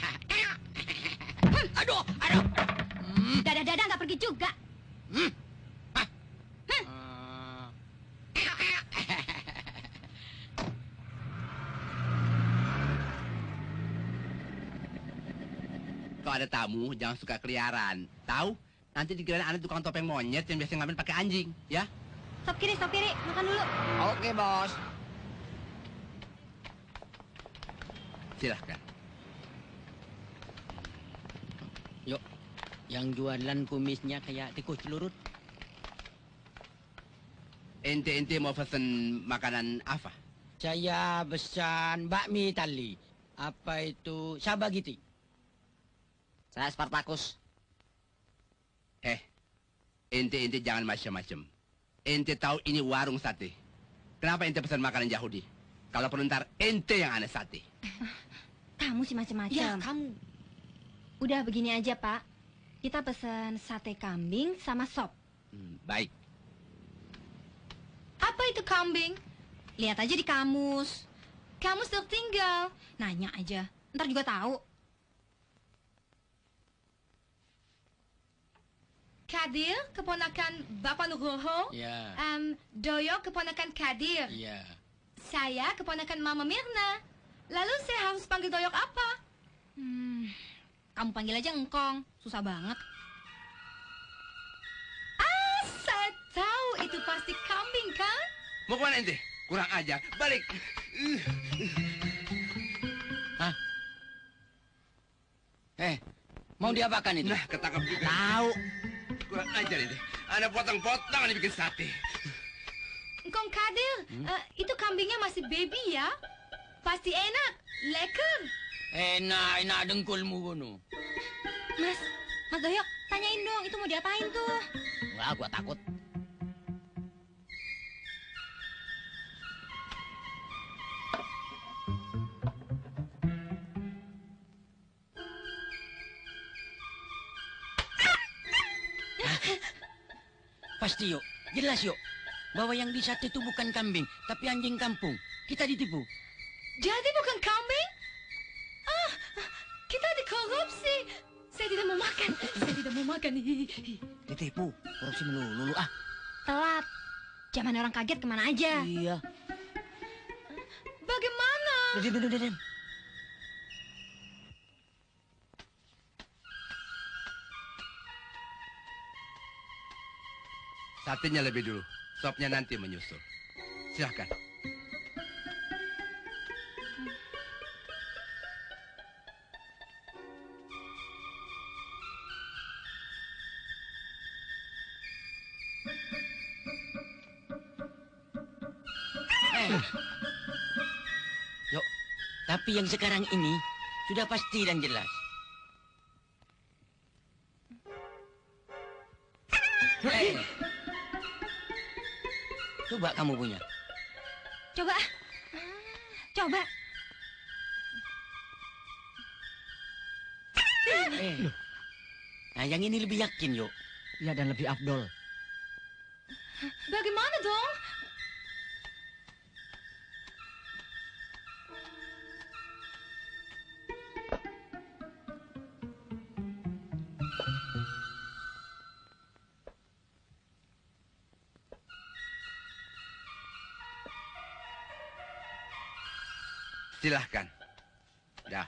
Aduh. Dadah nggak pergi juga. Kalau ada tamu, jangan suka keliaran. Tahu? Nanti dikirain aneh tukang topeng monyet yang biasa ngambil pakai anjing, ya? Stop kiri. Makan dulu. Oke, Bos. Silahkan. Yuk, yang jualan kumisnya kayak tikus celurut. Ente mau pesen makanan apa? Saya pesan bakmi tali. Apa itu? Sabagiti. Saya Spartakus. Ente jangan macam-macam. Ente tahu ini warung sate. Kenapa ente pesan makanan Yahudi? Kalau perlu ntar ente yang aneh sate. Kamu sih macam-macam. Ya, kamu. Udah begini aja, Pak. Kita pesan sate kambing sama sop. Baik. Apa itu kambing? Lihat aja di kamus. Kamus tertinggal. Nanya aja. Ntar juga tahu. Kadir, keponakan Bapak Nugroho. Ya. Doyok, keponakan Kadir. Iya. Saya, keponakan Mama Mirna. Lalu saya harus panggil Doyok apa? Kamu panggil aja Engkong. Susah banget. Saya tahu itu pasti kambing, kan? Mau kemana ente? Kurang ajar. Balik. Hah? Mau diapakan itu? Nah, ketangkap juga. Tahu. Kurang ajar ente. Ada potong-potong, ada bikin sate. Engkong Kadir, itu kambingnya masih baby ya? Pasti enak, leker. Enak dengkulmu gono. Mas Doyok, tanyain dong, itu mau diapain tuh? Wah, gua takut. Pasti yuk, jelas yuk. Bahwa yang di sate itu bukan kambing, tapi anjing kampung. Kita ditipu. Jadi bukan kambing? Kita dikorupsi. Saya tidak mau makan. Ditipu, korupsi melulu ah. Telat. Zaman orang kaget kemana aja. Iya. Bagaimana? Diam. Satenya lebih dulu. Sopnya nanti menyusul. Silahkan. Yuk, tapi yang sekarang ini sudah pasti dan jelas. Coba kamu punya. Coba. Coba. Nah, yang ini lebih yakin, yuk. Iya, dan lebih afdol. Bagaimana dong? Silahkan. Ya.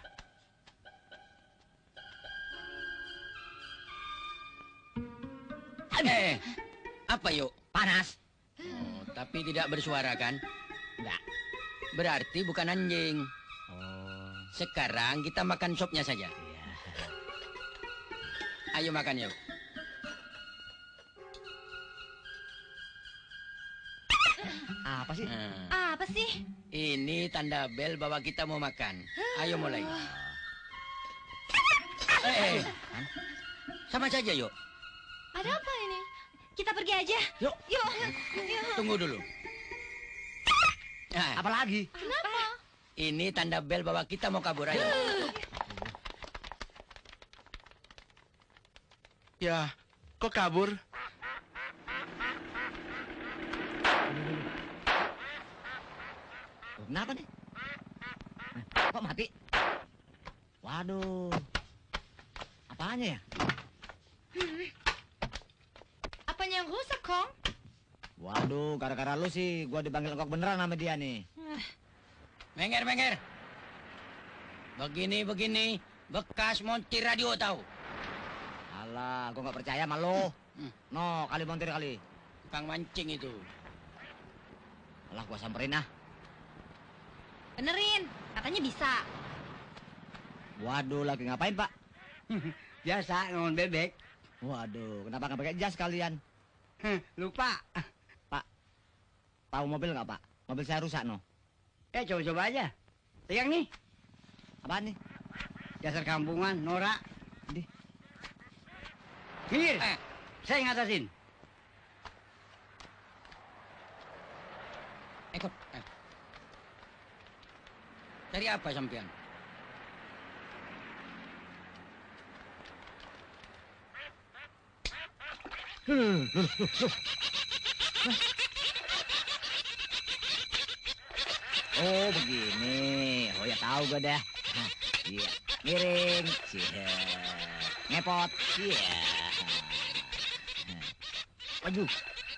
Apa yuk? Panas. Oh, tapi tidak bersuara kan? Enggak. Berarti bukan anjing. Oh. Sekarang kita makan sopnya saja. Iya. Ayo makan yuk. Apa sih? Apa sih? Ini tanda bel bahwa kita mau makan. Ayo mulai. Sama saja yuk. Ada apa ini? Kita pergi aja. Yuk. Yuk. Tunggu dulu. Apa lagi? Kenapa? Ini tanda bel bahwa kita mau kabur. Ayo. Ya, kok kabur? Kenapa nih? Kok mati? Waduh. Apanya ya? Apanya yang rusak, Kong? Waduh, gara-gara lu sih gua dipanggil engkok beneran sama dia nih. Menger. Begini. Bekas montir radio tahu. Alah, gua nggak percaya sama lu. No, kali montir kali. Tukang mancing itu. Alah, gua samperin ah. Benerin. Katanya bisa. Waduh, lagi ngapain, Pak? Biasa ngon bebek. Waduh, kenapa nggak pakai jas kalian? Lupa. Pak, tahu mobil nggak, Pak? Mobil saya rusak, no. Coba-coba aja. Pegang nih. Apaan nih? Dasar kampungan, norak. Di. Minggir. Saya ngatasin. Ikut. Cari apa sampean? Oh, begini. Oh, ya tahu gue dah. Iya. Miring. Cie. Ngepot. Iya. Maju.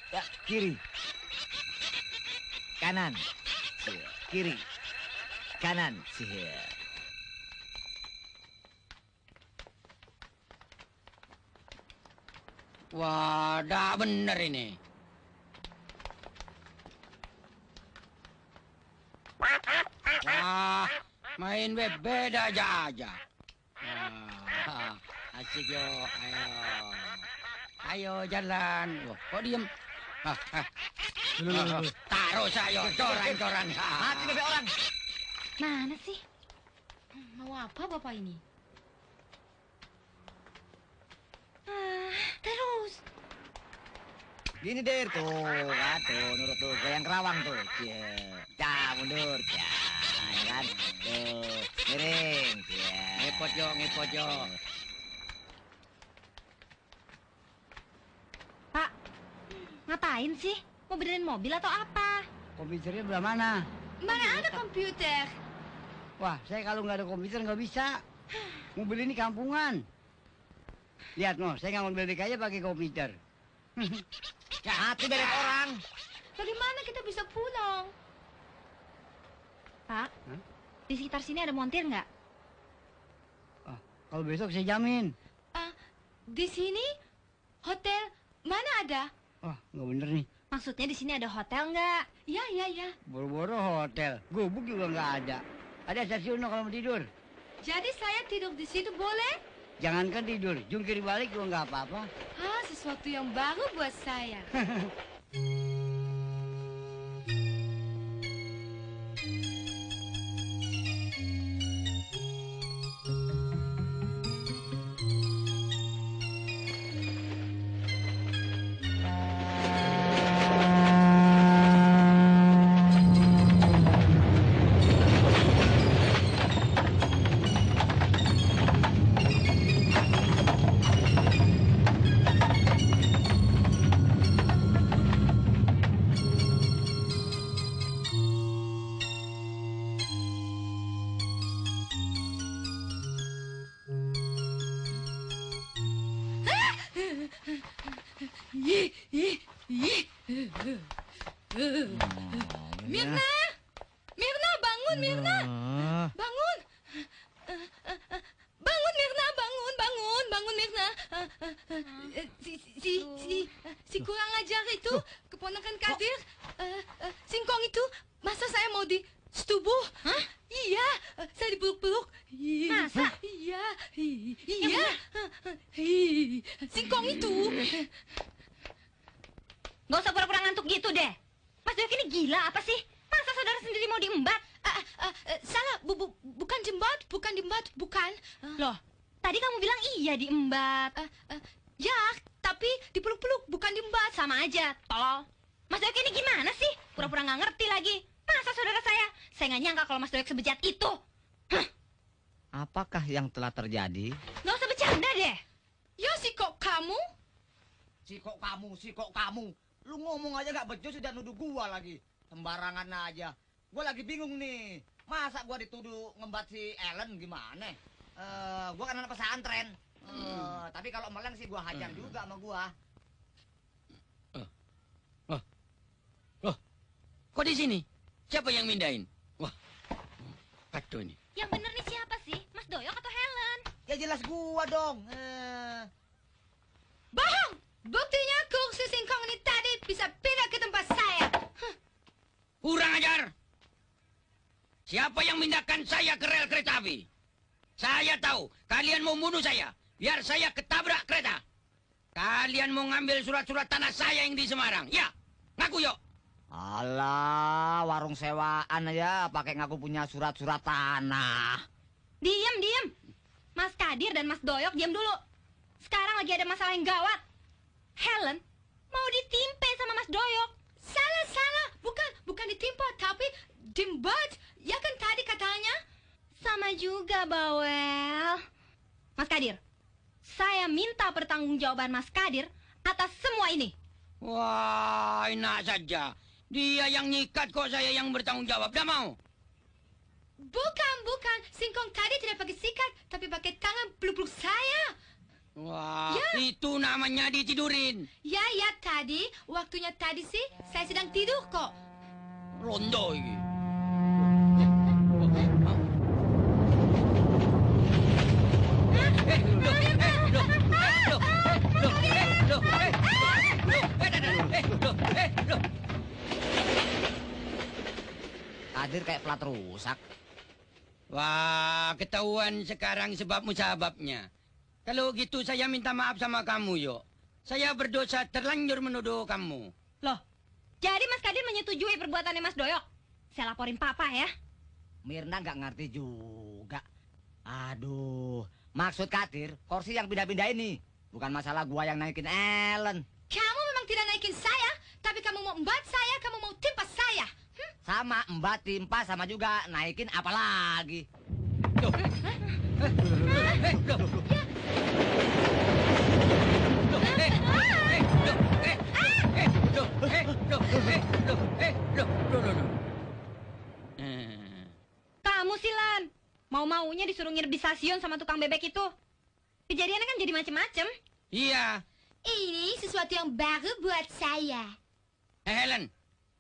Ya, kiri. Kanan. Cie. Kiri. Kanan. Cie. Wah, dah bener ini. Wah, main web beda aja. Wah, asik yo, ayo jalan. Wah, kok diem? Taruh saya, coran. Mati bebek orang. Mana sih? Mau apa Bapak ini? Terus. Gini deh tuh, kan tuh, nurut tuh, kayak yang kerawang tuh. Cie. Cah, mundur, cah, ya kan? Tuh, miring, cie. Ngepot yo. Pak, ngapain sih? Mau benerin mobil atau apa? Komputernya belah mana? Mana ada komputer? Wah, saya kalau nggak ada komputer nggak bisa. Mobil ini kampungan. Lihat, no, saya nggak mobil aja pakai komputer. Ya, hati bebek orang. Bagaimana kita bisa pulang? Pak, di sekitar sini ada montir nggak? Kalau besok saya jamin. Di sini hotel mana ada? Wah, nggak bener nih. Maksudnya di sini ada hotel nggak? Ya. Boro-boro hotel. Gubuk juga nggak ada. Ada stasiun no, kalau mau tidur. Jadi saya tidur di situ boleh? Jangankan tidur, jungkir balik juga nggak apa-apa. Sesuatu yang baru buat saya. Iya. Singkong itu. Gak usah pura-pura ngantuk gitu deh. Mas Doyok ini gila apa sih? Masa saudara sendiri mau diembat? Salah, bukan diembat, bukan. Loh, tadi kamu bilang iya diembat. Ya, tapi dipeluk-peluk, bukan diembat. Sama aja, tolol. Mas Doyok ini gimana sih? Pura-pura nggak ngerti lagi. Masa saudara saya nggak nyangka kalau Mas Doyok sebejat itu. Apakah yang telah terjadi? Nggak usah bercanda deh. Ya, sikok kamu. Sikok kamu. Lu ngomong aja gak becus sudah nuduh gua lagi. Sembarangan aja. Gua lagi bingung nih. Masa gua dituduh ngembat si Ellen gimana? Gua kan anak pesantren. Tapi kalau meleng sih gua hajar juga sama gua. Kok di sini? Siapa yang mindahin? Wah, kacau ini. Yang bener nih siapa sih? Mas Doyok atau Helen? Ya jelas gua dong. Bohong! Buktinya kursi singkong ini tadi bisa pindah ke tempat saya. Kurang ajar! Siapa yang mindahkan saya ke rel kereta api? Saya tahu, kalian mau bunuh saya, biar saya ketabrak kereta. Kalian mau ngambil surat-surat tanah saya yang di Semarang, ya? Ngaku yuk! Alah, warung sewaan aja pakai ngaku punya surat-surat tanah. Diam. Mas Kadir dan Mas Doyok diam dulu. Sekarang lagi ada masalah yang gawat. Helen mau ditimpe sama Mas Doyok. Salah. Bukan ditimpa, tapi diembat. Ya kan tadi katanya. Sama juga, Bawel. Mas Kadir, saya minta pertanggungjawaban Mas Kadir atas semua ini. Wah, enak saja. Dia yang nyikat kok saya yang bertanggung jawab. Dah mau? Bukan. Singkong tadi tidak pakai sikat, tapi pakai tangan peluk-peluk saya. Wah, Ya. itu namanya ditidurin. Ya, tadi. Waktunya tadi sih, saya sedang tidur kok. Rondo ini. Kadir kayak pelat rusak. Wah, ketahuan sekarang sebab musababnya. Kalau gitu saya minta maaf sama kamu, Yok. Saya berdosa terlanjur menuduh kamu. Loh, jadi Mas Kadir menyetujui perbuatannya Mas Doyok? Saya laporin papa ya. Mirna nggak ngerti juga. Aduh, maksud Kadir, kursi yang pindah-pindah ini. Bukan masalah gua yang naikin Ellen. Kamu memang tidak naikin saya, tapi kamu mau embat saya, kamu mau timpa saya. Sama embat timpa sama juga naikin apalagi. Kamu sih, Lan. Mau-maunya disuruh nginep di stasiun sama tukang bebek itu. Kejadiannya kan jadi macem-macem. Iya. Ini sesuatu yang baru buat saya. Helen,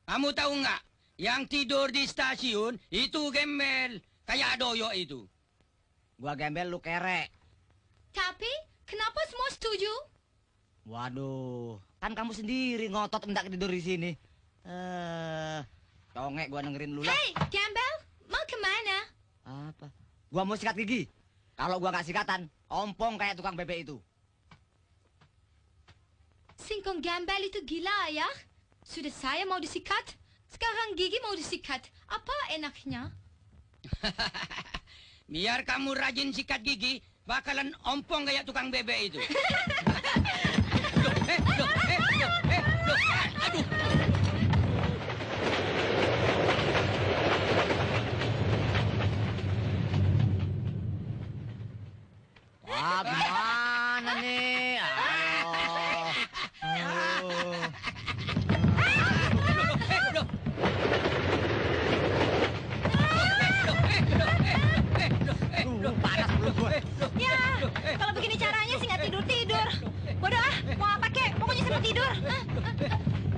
kamu tahu nggak? Yang tidur di stasiun itu gembel. Kayak Doyok itu. Gua gembel, lu kerek. Tapi, kenapa semua setuju? Waduh, kan kamu sendiri ngotot hendak tidur di sini. Congek gua dengerin lu lah. Hei, Gembel, mau kemana? Apa? Gua mau sikat gigi. Kalau gua gak sikatan, ompong kayak tukang bebek itu. Singkong Gembel itu gila ya. Sudah saya mau disikat, sekarang gigi mau disikat. Apa enaknya? Biar kamu rajin sikat gigi, bakalan ompong kayak tukang bebek itu. Aduh. Wah, gimana nih? Panas belum gue. Ya, kalau begini caranya sih nggak tidur-tidur. Bodoh ah, mau apa kek? Pokoknya saya mau tidur.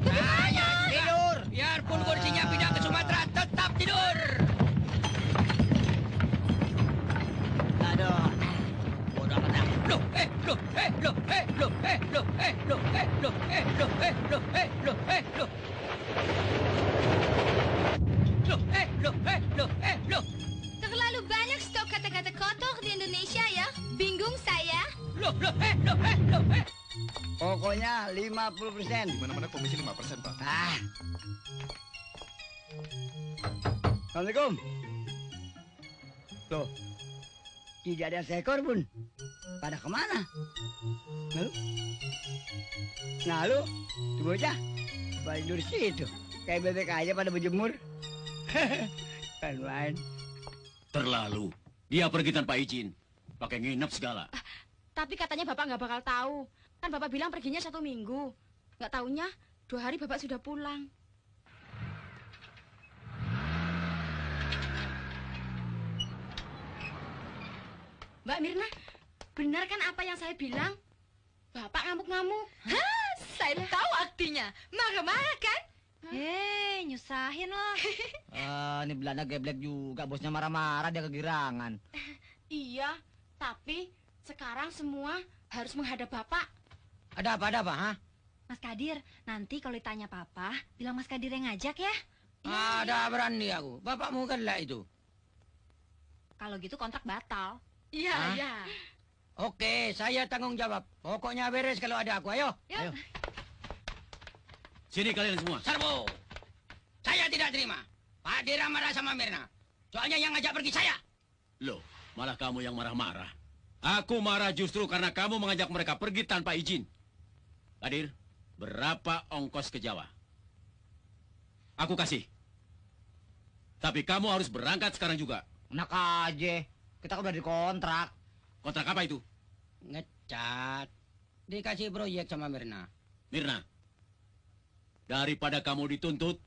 Bagaimana? Tidur. Biarpun kursinya pindah ke Sumatera, tetap tidur. Aduh. Bodoh amat dah. Terlalu banyak stok kata kata kotor di Indonesia ya? Bingung saya. Loh. Pokoknya 50%. Di mana-mana komisi 5%, Pak. Ah. Assalamualaikum. Tuh. Tidak ada seekor pun. Pada kemana? Lalu, tuh bocah. Pada tidur situ. Kayak bebek aja pada berjemur. Kan main. Terlalu. Dia pergi tanpa izin. Pakai nginep segala. Tapi katanya Bapak nggak bakal tahu. Kan Bapak bilang perginya 1 minggu. Nggak taunya 2 hari Bapak sudah pulang. Mbak Mirna, benar kan apa yang saya bilang? Bapak ngamuk-ngamuk. Hah, saya tahu artinya. Marah-marah kan? Nyusahin loh. Ini Belanda geblek juga. Bosnya marah-marah, dia kegirangan. Iya, tapi sekarang semua harus menghadap Bapak. Ada apa, ha? Mas Kadir, nanti kalau ditanya Papa, bilang Mas Kadir yang ngajak ya. Ada berani aku. Bapakmu kan lah itu. Kalau gitu kontrak batal. Iya, Hah? iya. Oke, saya tanggung jawab. Pokoknya beres kalau ada aku. Ayo. Ya. Ayo. Sini kalian semua. Serbu. Saya tidak terima. Pak Dira marah sama Mirna. Soalnya yang ngajak pergi saya. Loh, malah kamu yang marah-marah. Aku marah justru karena kamu mengajak mereka pergi tanpa izin. Kadir, berapa ongkos ke Jawa? Aku kasih. Tapi kamu harus berangkat sekarang juga. Enak aja. Kita udah dikontrak. Kontrak apa itu? Ngecat. Dikasih proyek sama Mirna. Mirna, daripada kamu dituntut,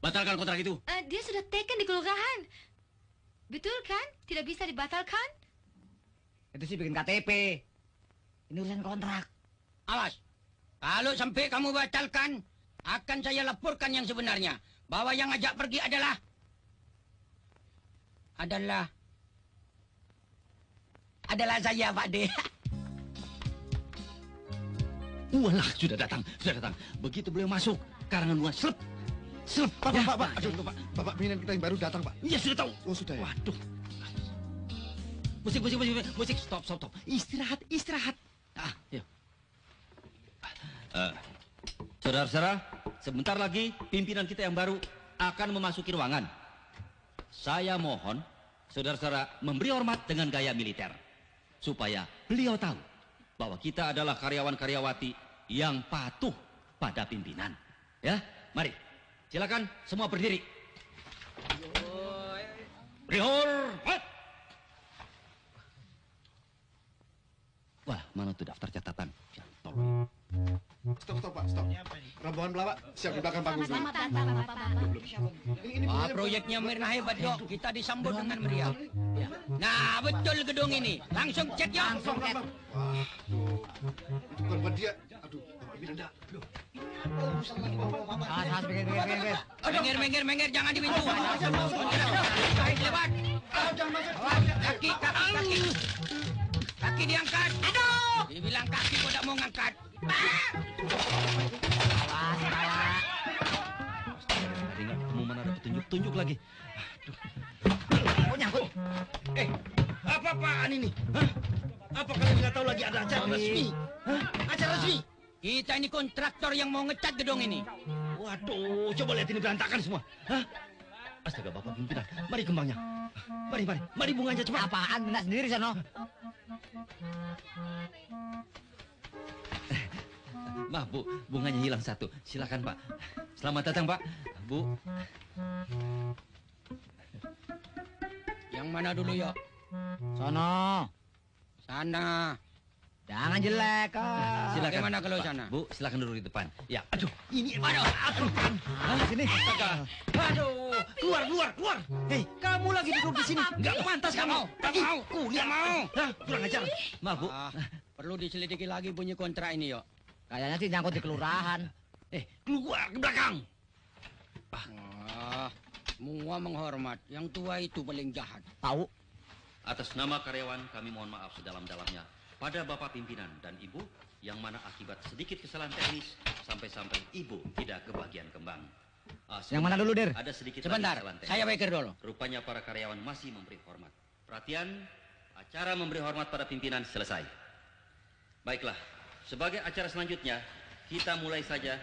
batalkan kontrak itu. Dia sudah taken di kelurahan. Betul kan? Tidak bisa dibatalkan? Itu sih bikin KTP. Ini urusan kontrak. Awas. Kalau sampai kamu batalkan, akan saya laporkan yang sebenarnya. Bahwa yang ngajak pergi adalah saya, Pak D. Walah, sudah datang. Begitu beliau masuk, karangan bunga selep. Pak. Aduh, Pak. Bapak pimpinan kita yang baru datang, Pak. Iya, sudah tahu. Oh, sudah ya? Waduh. Musik. Stop. Istirahat. Yuk. Saudara-saudara, sebentar lagi pimpinan kita yang baru akan memasuki ruangan. Saya mohon saudara-saudara memberi hormat dengan gaya militer. Supaya beliau tahu bahwa kita adalah karyawan-karyawati yang patuh pada pimpinan. Ya, mari. Silakan semua berdiri. Beri hormat. Wah, mana tuh daftar catatan? Ya, tolong. Stop, Pak. Stop. Rombongan pelawak siap di belakang panggung. Selamat datang, Bapak-Bapak. Proyeknya Mirna hebat, Dok. Kita disambut dengan meriah. Ya. Nah, betul gedung ini. Langsung cek, Yok. Langsung cek. Bukan buat dia. Aduh, Bapak Miranda. Minggir, jangan di pintu. Lewat. Kaki. Kaki diangkat. Aduh. Dibilang kaki kok tak mau ngangkat. Tadi nggak ketemu mana ada petunjuk lagi. Oh, nyangkut. Apa-apaan ini? Hah? Apa kalian nggak tahu lagi ada acara resmi? Hah? Acara resmi? Kita ini kontraktor yang mau ngecat gedung ini. Waduh, coba lihat ini berantakan semua. Hah? Astaga, Bapak pimpinan. Mari kembangnya. Mari bunganya cepat. Apaan? Minta sendiri sono. Maaf, Bu, bunganya hilang satu. Silakan, Pak. Selamat datang, Pak. Bu. Yang mana dulu, Yok? Sono. Sana. Jangan jelek. Silakan. Bagaimana kalau Pak. sana? Bu, silakan duduk di depan. Ya. Aduh, ini Sini. Aduh, keluar. Hei, kamu lagi duduk di sini. Enggak pantas kamu. Nggak mau. Hah, kurang ajar. Maaf, Bu. Perlu diselidiki lagi bunyi kontrak ini, Yok. Kayaknya sih nyangkut di kelurahan. Keluar ke belakang. Semua menghormat. Yang tua itu paling jahat. Tahu? Atas nama karyawan kami mohon maaf sedalam-dalamnya pada Bapak pimpinan dan Ibu yang mana akibat sedikit kesalahan teknis sampai-sampai Ibu tidak kebagian kembang. Yang mana dulu, Der? Ada sedikit Sebentar, lagi kesalahan teknis. saya pikir dulu. Rupanya para karyawan masih memberi hormat. Perhatian, acara memberi hormat pada pimpinan selesai. Baiklah, sebagai acara selanjutnya, kita mulai saja.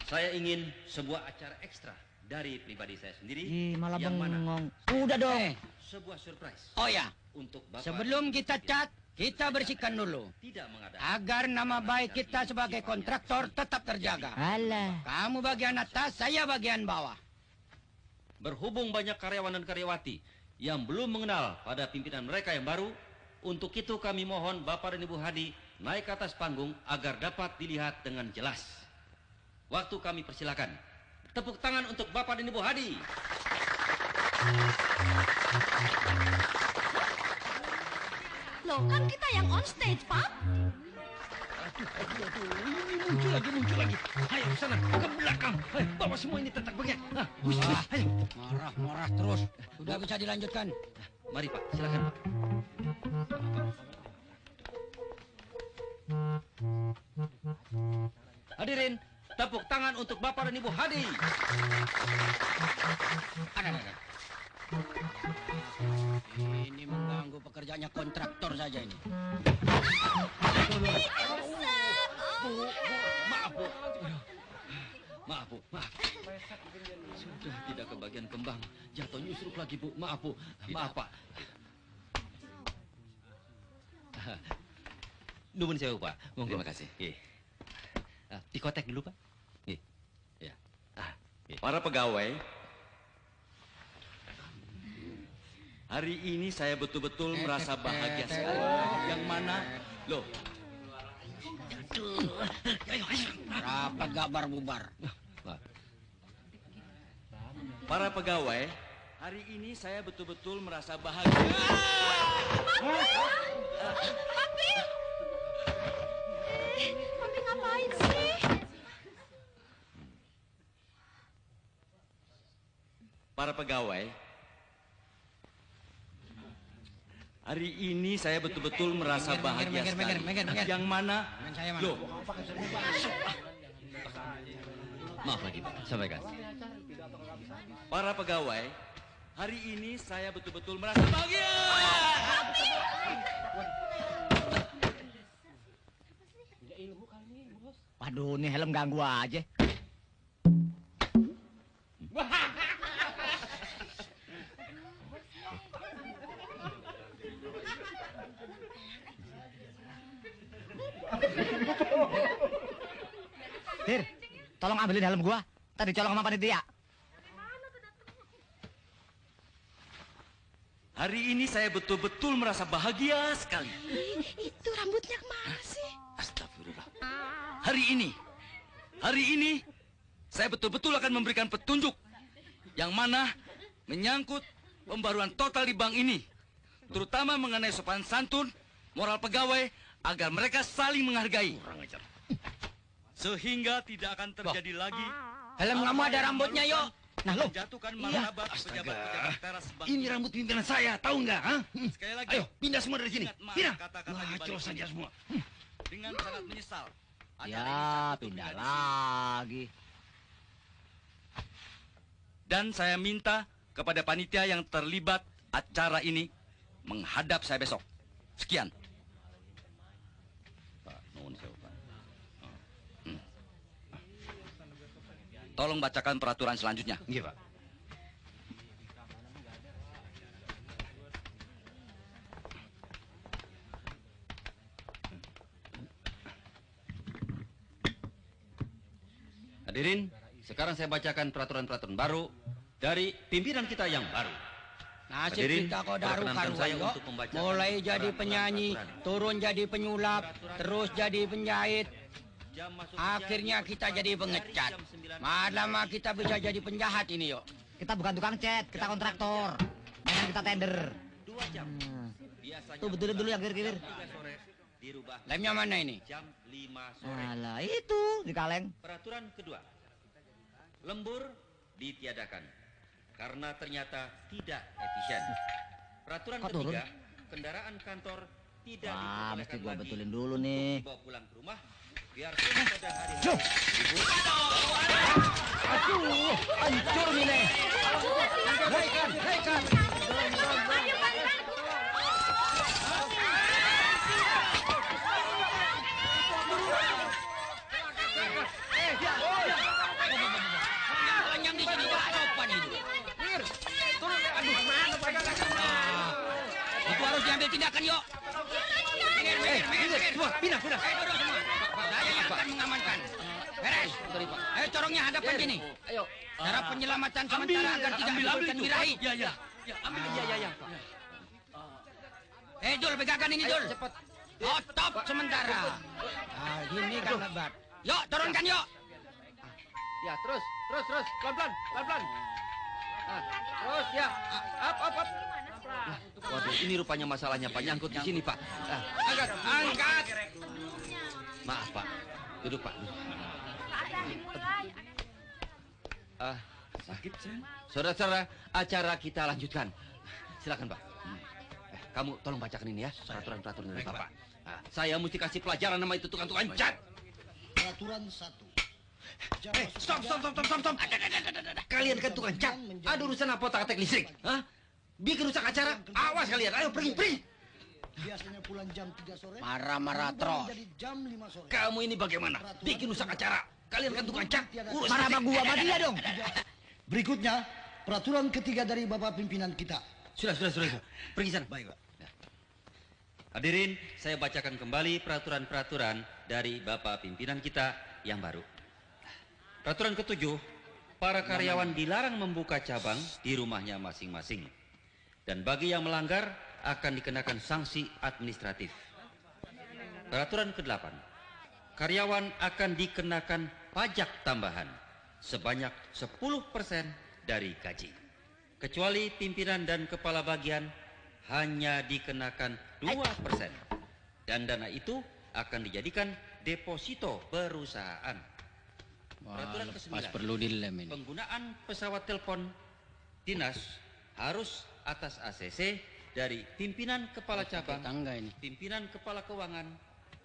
Saya ingin sebuah acara ekstra dari pribadi saya sendiri. Malah yang bengong. mana Udah dong. sebuah surprise. Oh ya, untuk Bapak. sebelum kita cat, kita bersihkan dulu. Tidak mengadakan. Agar nama baik kita sebagai kontraktor tetap terjaga. Alah. Kamu bagian atas, saya bagian bawah. Berhubung banyak karyawan dan karyawati yang belum mengenal pada pimpinan mereka yang baru, untuk itu kami mohon Bapak dan Ibu Hadi naik ke atas panggung agar dapat dilihat dengan jelas. Waktu kami persilakan. Tepuk tangan untuk Bapak dan Ibu Hadi. Loh, kan kita yang on stage, Pak. Muncul lagi. Ayo sana, ke belakang. Ayo, bawa semua ini tetap bagian. Ayo. Marah terus. Sudah bisa dilanjutkan. Mari Pak, silakan Pak. Hadirin, tepuk tangan untuk Bapak dan Ibu Hadi. Ada. Ini mengganggu pekerjaannya kontraktor saja ini. Maaf, Bu. Sudah tidak kebagian kembang. Jatuh nyusruk lagi, Bu. Maaf, Bu. Maaf, Pak. Nuwun sewu, Pak. Terima kasih. Dikotek dulu, Pak. Ya. Para pegawai, hari ini saya betul-betul merasa bahagia sekali. Yang mana? Loh. Ayo. Rapat gak bar-bubar. Para pegawai, hari ini saya betul-betul merasa bahagia. Papi ngapain sih? Para pegawai, hari ini saya betul-betul merasa bahagia sekali. Yang mana? Loh. Maaf lagi, Pak. Sampaikan. Para pegawai, hari ini saya betul-betul merasa bahagia. Waduh, ini helm ganggu aja. Tir, tolong ambilin helm gua. Tadi colong sama panitia. Hari ini saya betul-betul merasa bahagia sekali. Itu rambutnya kemana sih? Astagfirullah. Hari ini, saya betul-betul akan memberikan petunjuk yang mana menyangkut pembaruan total di bank ini. Terutama mengenai sopan santun, moral pegawai, agar mereka saling menghargai. Sehingga tidak akan terjadi lagi. Helm kamu ada rambutnya, yuk. Nah, lo. Menjatuhkan martabat pejabat-pejabat teras bank. Ini rambut pimpinan saya, tahu nggak? Sekali lagi. Ayo, pindah semua dari sini. Pindah. Ngaco saja semua. Dengan sangat menyesal. Ya, pindah lagi. Dan saya minta kepada panitia yang terlibat acara ini menghadap saya besok. Sekian. Tolong bacakan peraturan selanjutnya. Iya, Pak. Hadirin, sekarang saya bacakan peraturan-peraturan baru dari pimpinan kita yang baru. Nasib Hadirin, kita kau daru perkenankan karuan, saya yuk. untuk membacakan Mulai jadi penyanyi, turun jadi penyulap, terus jadi penjahit. Akhirnya kita jadi pengecat. Malam kita bisa jadi penjahat ini, yuk. Kita bukan tukang cat, kita kontraktor. Jangan kita tender. Tuh betul dulu yang kiri-kiri. Lemnya mana ini? Jam 5 sore. Alah, itu di kaleng. Peraturan kedua. Lembur ditiadakan karena ternyata tidak efisien. Peraturan Kok turun? ketiga, kendaraan kantor tidak Wah, diperbolehkan mesti gua lagi betulin dulu nih. dibawa pulang ke rumah. Biarpun pada hari Aduh, hancur nih, Nek. Ayo, Bang. Harus diambil tindakan, yuk. Minggir. Semua, pindah. Duduk semua. Saya yang akan mengamankan. Beres. Ayo corongnya hadapan sini. Ayo. Cara penyelamatan sementara agar tidak menimbulkan birahi. Ya. Ambil, ya, Pak. Dul, pegangkan ini, Dul. Cepat. Stop sementara. Nah, gini kan lebat. Yuk, turunkan yuk. Ya, terus. Pelan-pelan. Nah, terus ya. Up. Waduh, ini rupanya masalahnya, Pak. Nyangkut di sini, Pak. Angkat. Maaf, Pak. Duduk, Pak. Sakit, saudara-saudara, acara kita lanjutkan. Silakan, Pak. Kamu tolong bacakan ini ya, peraturan-peraturan dari Bapak. Saya mesti kasih pelajaran nama itu tukang-tukang cat. Peraturan 1. Stop. Kalian kan tukang cat. Ada urusan apa otak-atik listrik? Hah? Bikin rusak acara. Awas kalian. Ayo pergi. Biasanya pulang jam 3 sore. Marah-marah terus. Jadi jam 5 sore. Kamu ini bagaimana? Bikin rusak acara. Kalian kan tukang cat. Urus Marah sama gua sama dia dong. Berikutnya, peraturan ketiga dari Bapak pimpinan kita. Sudah. Pergi sana. Baik, Pak. Hadirin, saya bacakan kembali peraturan-peraturan dari Bapak pimpinan kita yang baru. Peraturan ke-7, para karyawan dilarang membuka cabang di rumahnya masing-masing. Dan bagi yang melanggar akan dikenakan sanksi administratif. Peraturan ke-8, karyawan akan dikenakan pajak tambahan sebanyak 10% dari gaji. Kecuali pimpinan dan kepala bagian hanya dikenakan 2%. Dan dana itu akan dijadikan deposito perusahaan. Peraturan ke-9. Perlu dilem ini. Penggunaan pesawat telepon dinas harus atas ACC dari pimpinan kepala cabang, pimpinan kepala keuangan,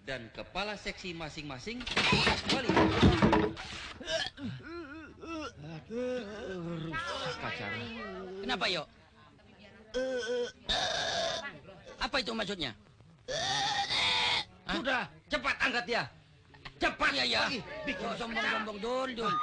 dan kepala seksi masing-masing. Kecuali Kenapa, Yo? Apa itu maksudnya? Sudah, cepat angkat dia. Cepat. Ya. Pergi. Bikin sombong-sombong, Dul.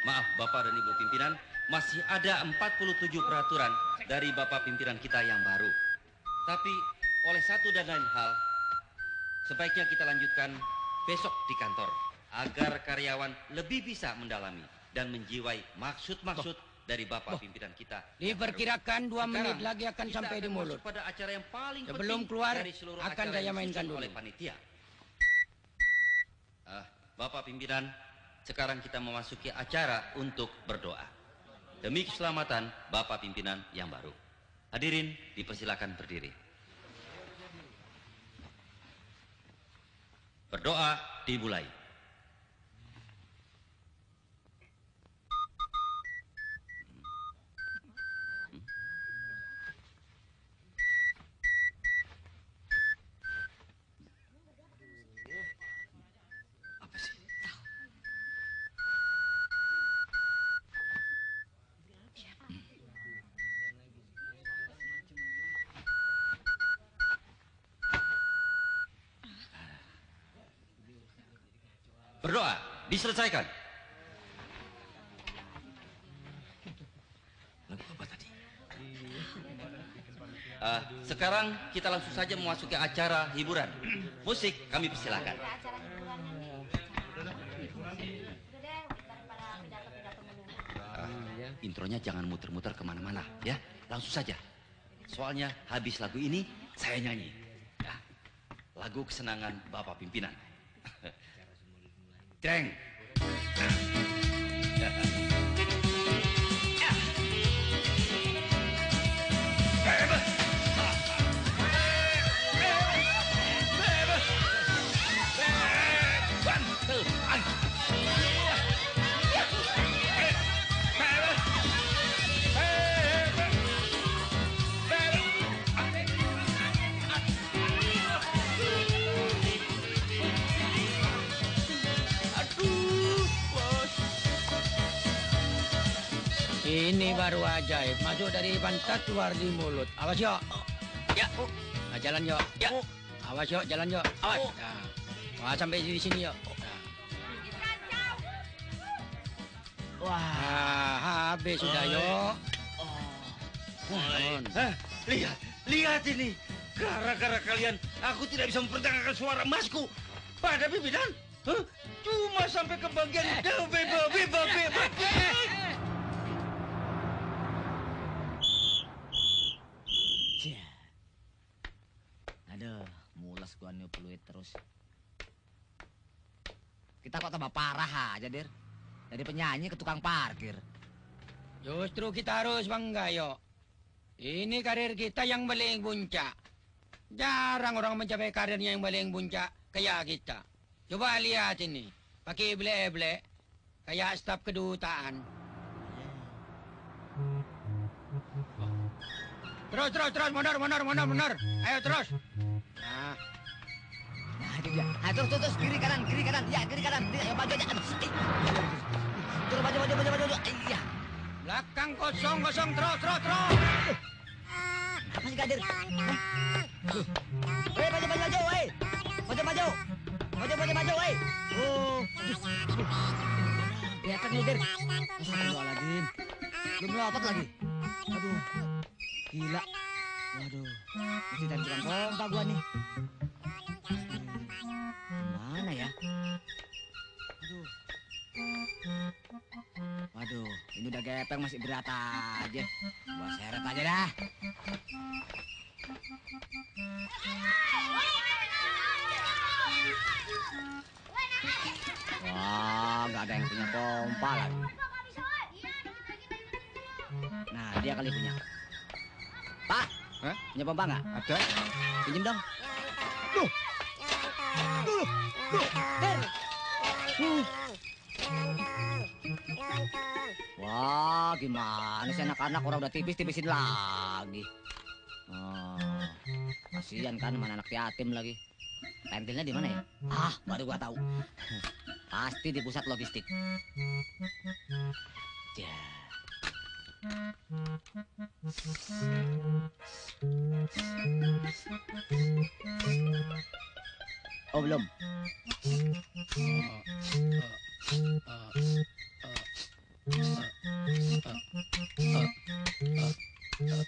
Maaf, Bapak dan Ibu pimpinan, masih ada 47 peraturan dari Bapak pimpinan kita yang baru. Tapi oleh satu dan lain hal, sebaiknya kita lanjutkan besok di kantor agar karyawan lebih bisa mendalami dan menjiwai maksud-maksud dari Bapak pimpinan kita. Diperkirakan 2 menit lagi akan sampai di mulut. Pada acara yang paling Sebelum penting keluar, dari seluruh akan acara saya yang mainkan disusun dulu. oleh panitia. Bapak pimpinan, sekarang kita memasuki acara untuk berdoa. Demi keselamatan Bapak pimpinan yang baru. Hadirin, dipersilakan berdiri. Berdoa dimulai. Berdoa diselesaikan. Sekarang kita langsung saja memasuki acara hiburan. Musik kami persilakan. Intronya jangan muter-muter kemana-mana, ya. Langsung saja. Soalnya habis lagu ini saya nyanyi. Ya. Lagu kesenangan Bapak pimpinan. Ceng. Ini baru ajaib. Masuk dari pantat, keluar di mulut. Awas, Yo. Ya. Nah, jalan, Yo. Ya. Awas, Yo. Jalan, Yo. Awas. Nah. Wah, sampai di sini, Yo. Nah. Wah. Habis sudah, Yok. Lihat ini. Gara-gara kalian, aku tidak bisa memperdengarkan suara emasku. Pada pimpinan, cuma sampai ke bagian babe. Aduh, mulas gua nih peluit terus. Kita kok tambah parah aja, Dir. Dari penyanyi ke tukang parkir. Justru kita harus bangga, Yok. Ini karir kita yang paling puncak. Jarang orang mencapai karirnya yang paling puncak kayak kita. Coba lihat ini. Pakai blek-blek. Kayak staf kedutaan. Terus. Mundur. Ayo terus. Nah, itu dia. Ayo terus. Kiri kanan. Ya, kiri kanan. Ya, maju aja. Terus maju. Iya. Belakang kosong. Terus. Apa sih, Kadir? Woi, maju, woi. Maju. Woi. Kelihatan nih, Dir. Astagfirullahaladzim. Belum melompat lagi. Aduh. Gila. Waduh. Mesti dari tukang pompa gua nih. Gimana ya? Waduh, ini udah gepeng masih berat aja. Gua seret aja dah. Wah, nggak ada yang punya pompa lagi. Nah, dia kali punya. Pak, punya pompa nggak? Ada. Pinjem dong. Duh. Wah, gimana sih anak-anak orang udah tipisin lagi. Oh, kasihan kan mana anak yatim lagi. Pentilnya di mana ya? Baru gua tahu. Pasti di pusat logistik. Ya. Oh, belum.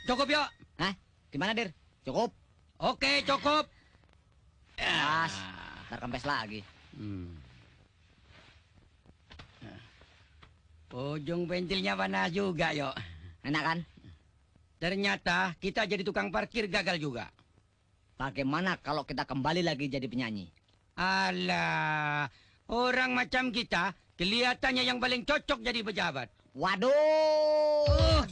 Cukup, Yok. Hah? Gimana, Dir? Cukup? Oke, cukup. Pas. Ntar kempes lagi. Ujung pentilnya panas juga, Yok. Enak kan? Ternyata kita jadi tukang parkir gagal juga. Bagaimana kalau kita kembali lagi jadi penyanyi? Alah, orang macam kita kelihatannya yang paling cocok jadi pejabat. Waduh.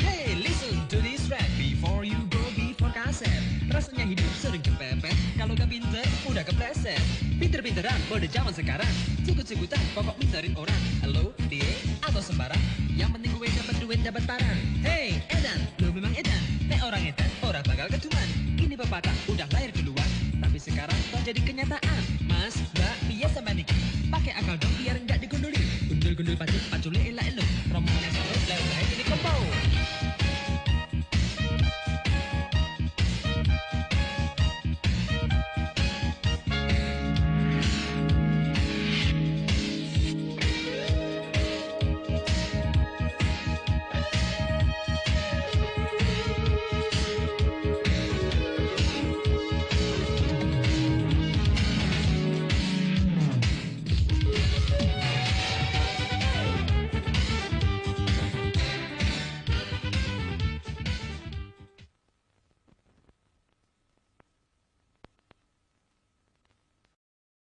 Hey, listen to this rap before you go before kaset. Rasanya hidup sering kepepet, kalau gak pinter udah kepleset. Pinter-pinteran mode zaman sekarang, sikut-sikutan pokok minterin orang. Halo, dia atau sembarang, yang penting gue dapat duit dapat barang. Hey, edan, lu memang edan. Orang edan, orang bakal ketuman. Ini pepatah udah lahir duluan, tapi sekarang kok jadi kenyataan. Mas, mbak, biasa maniki, pakai akal dong biar nggak digunduli. Gundul-gundul pacul, paculi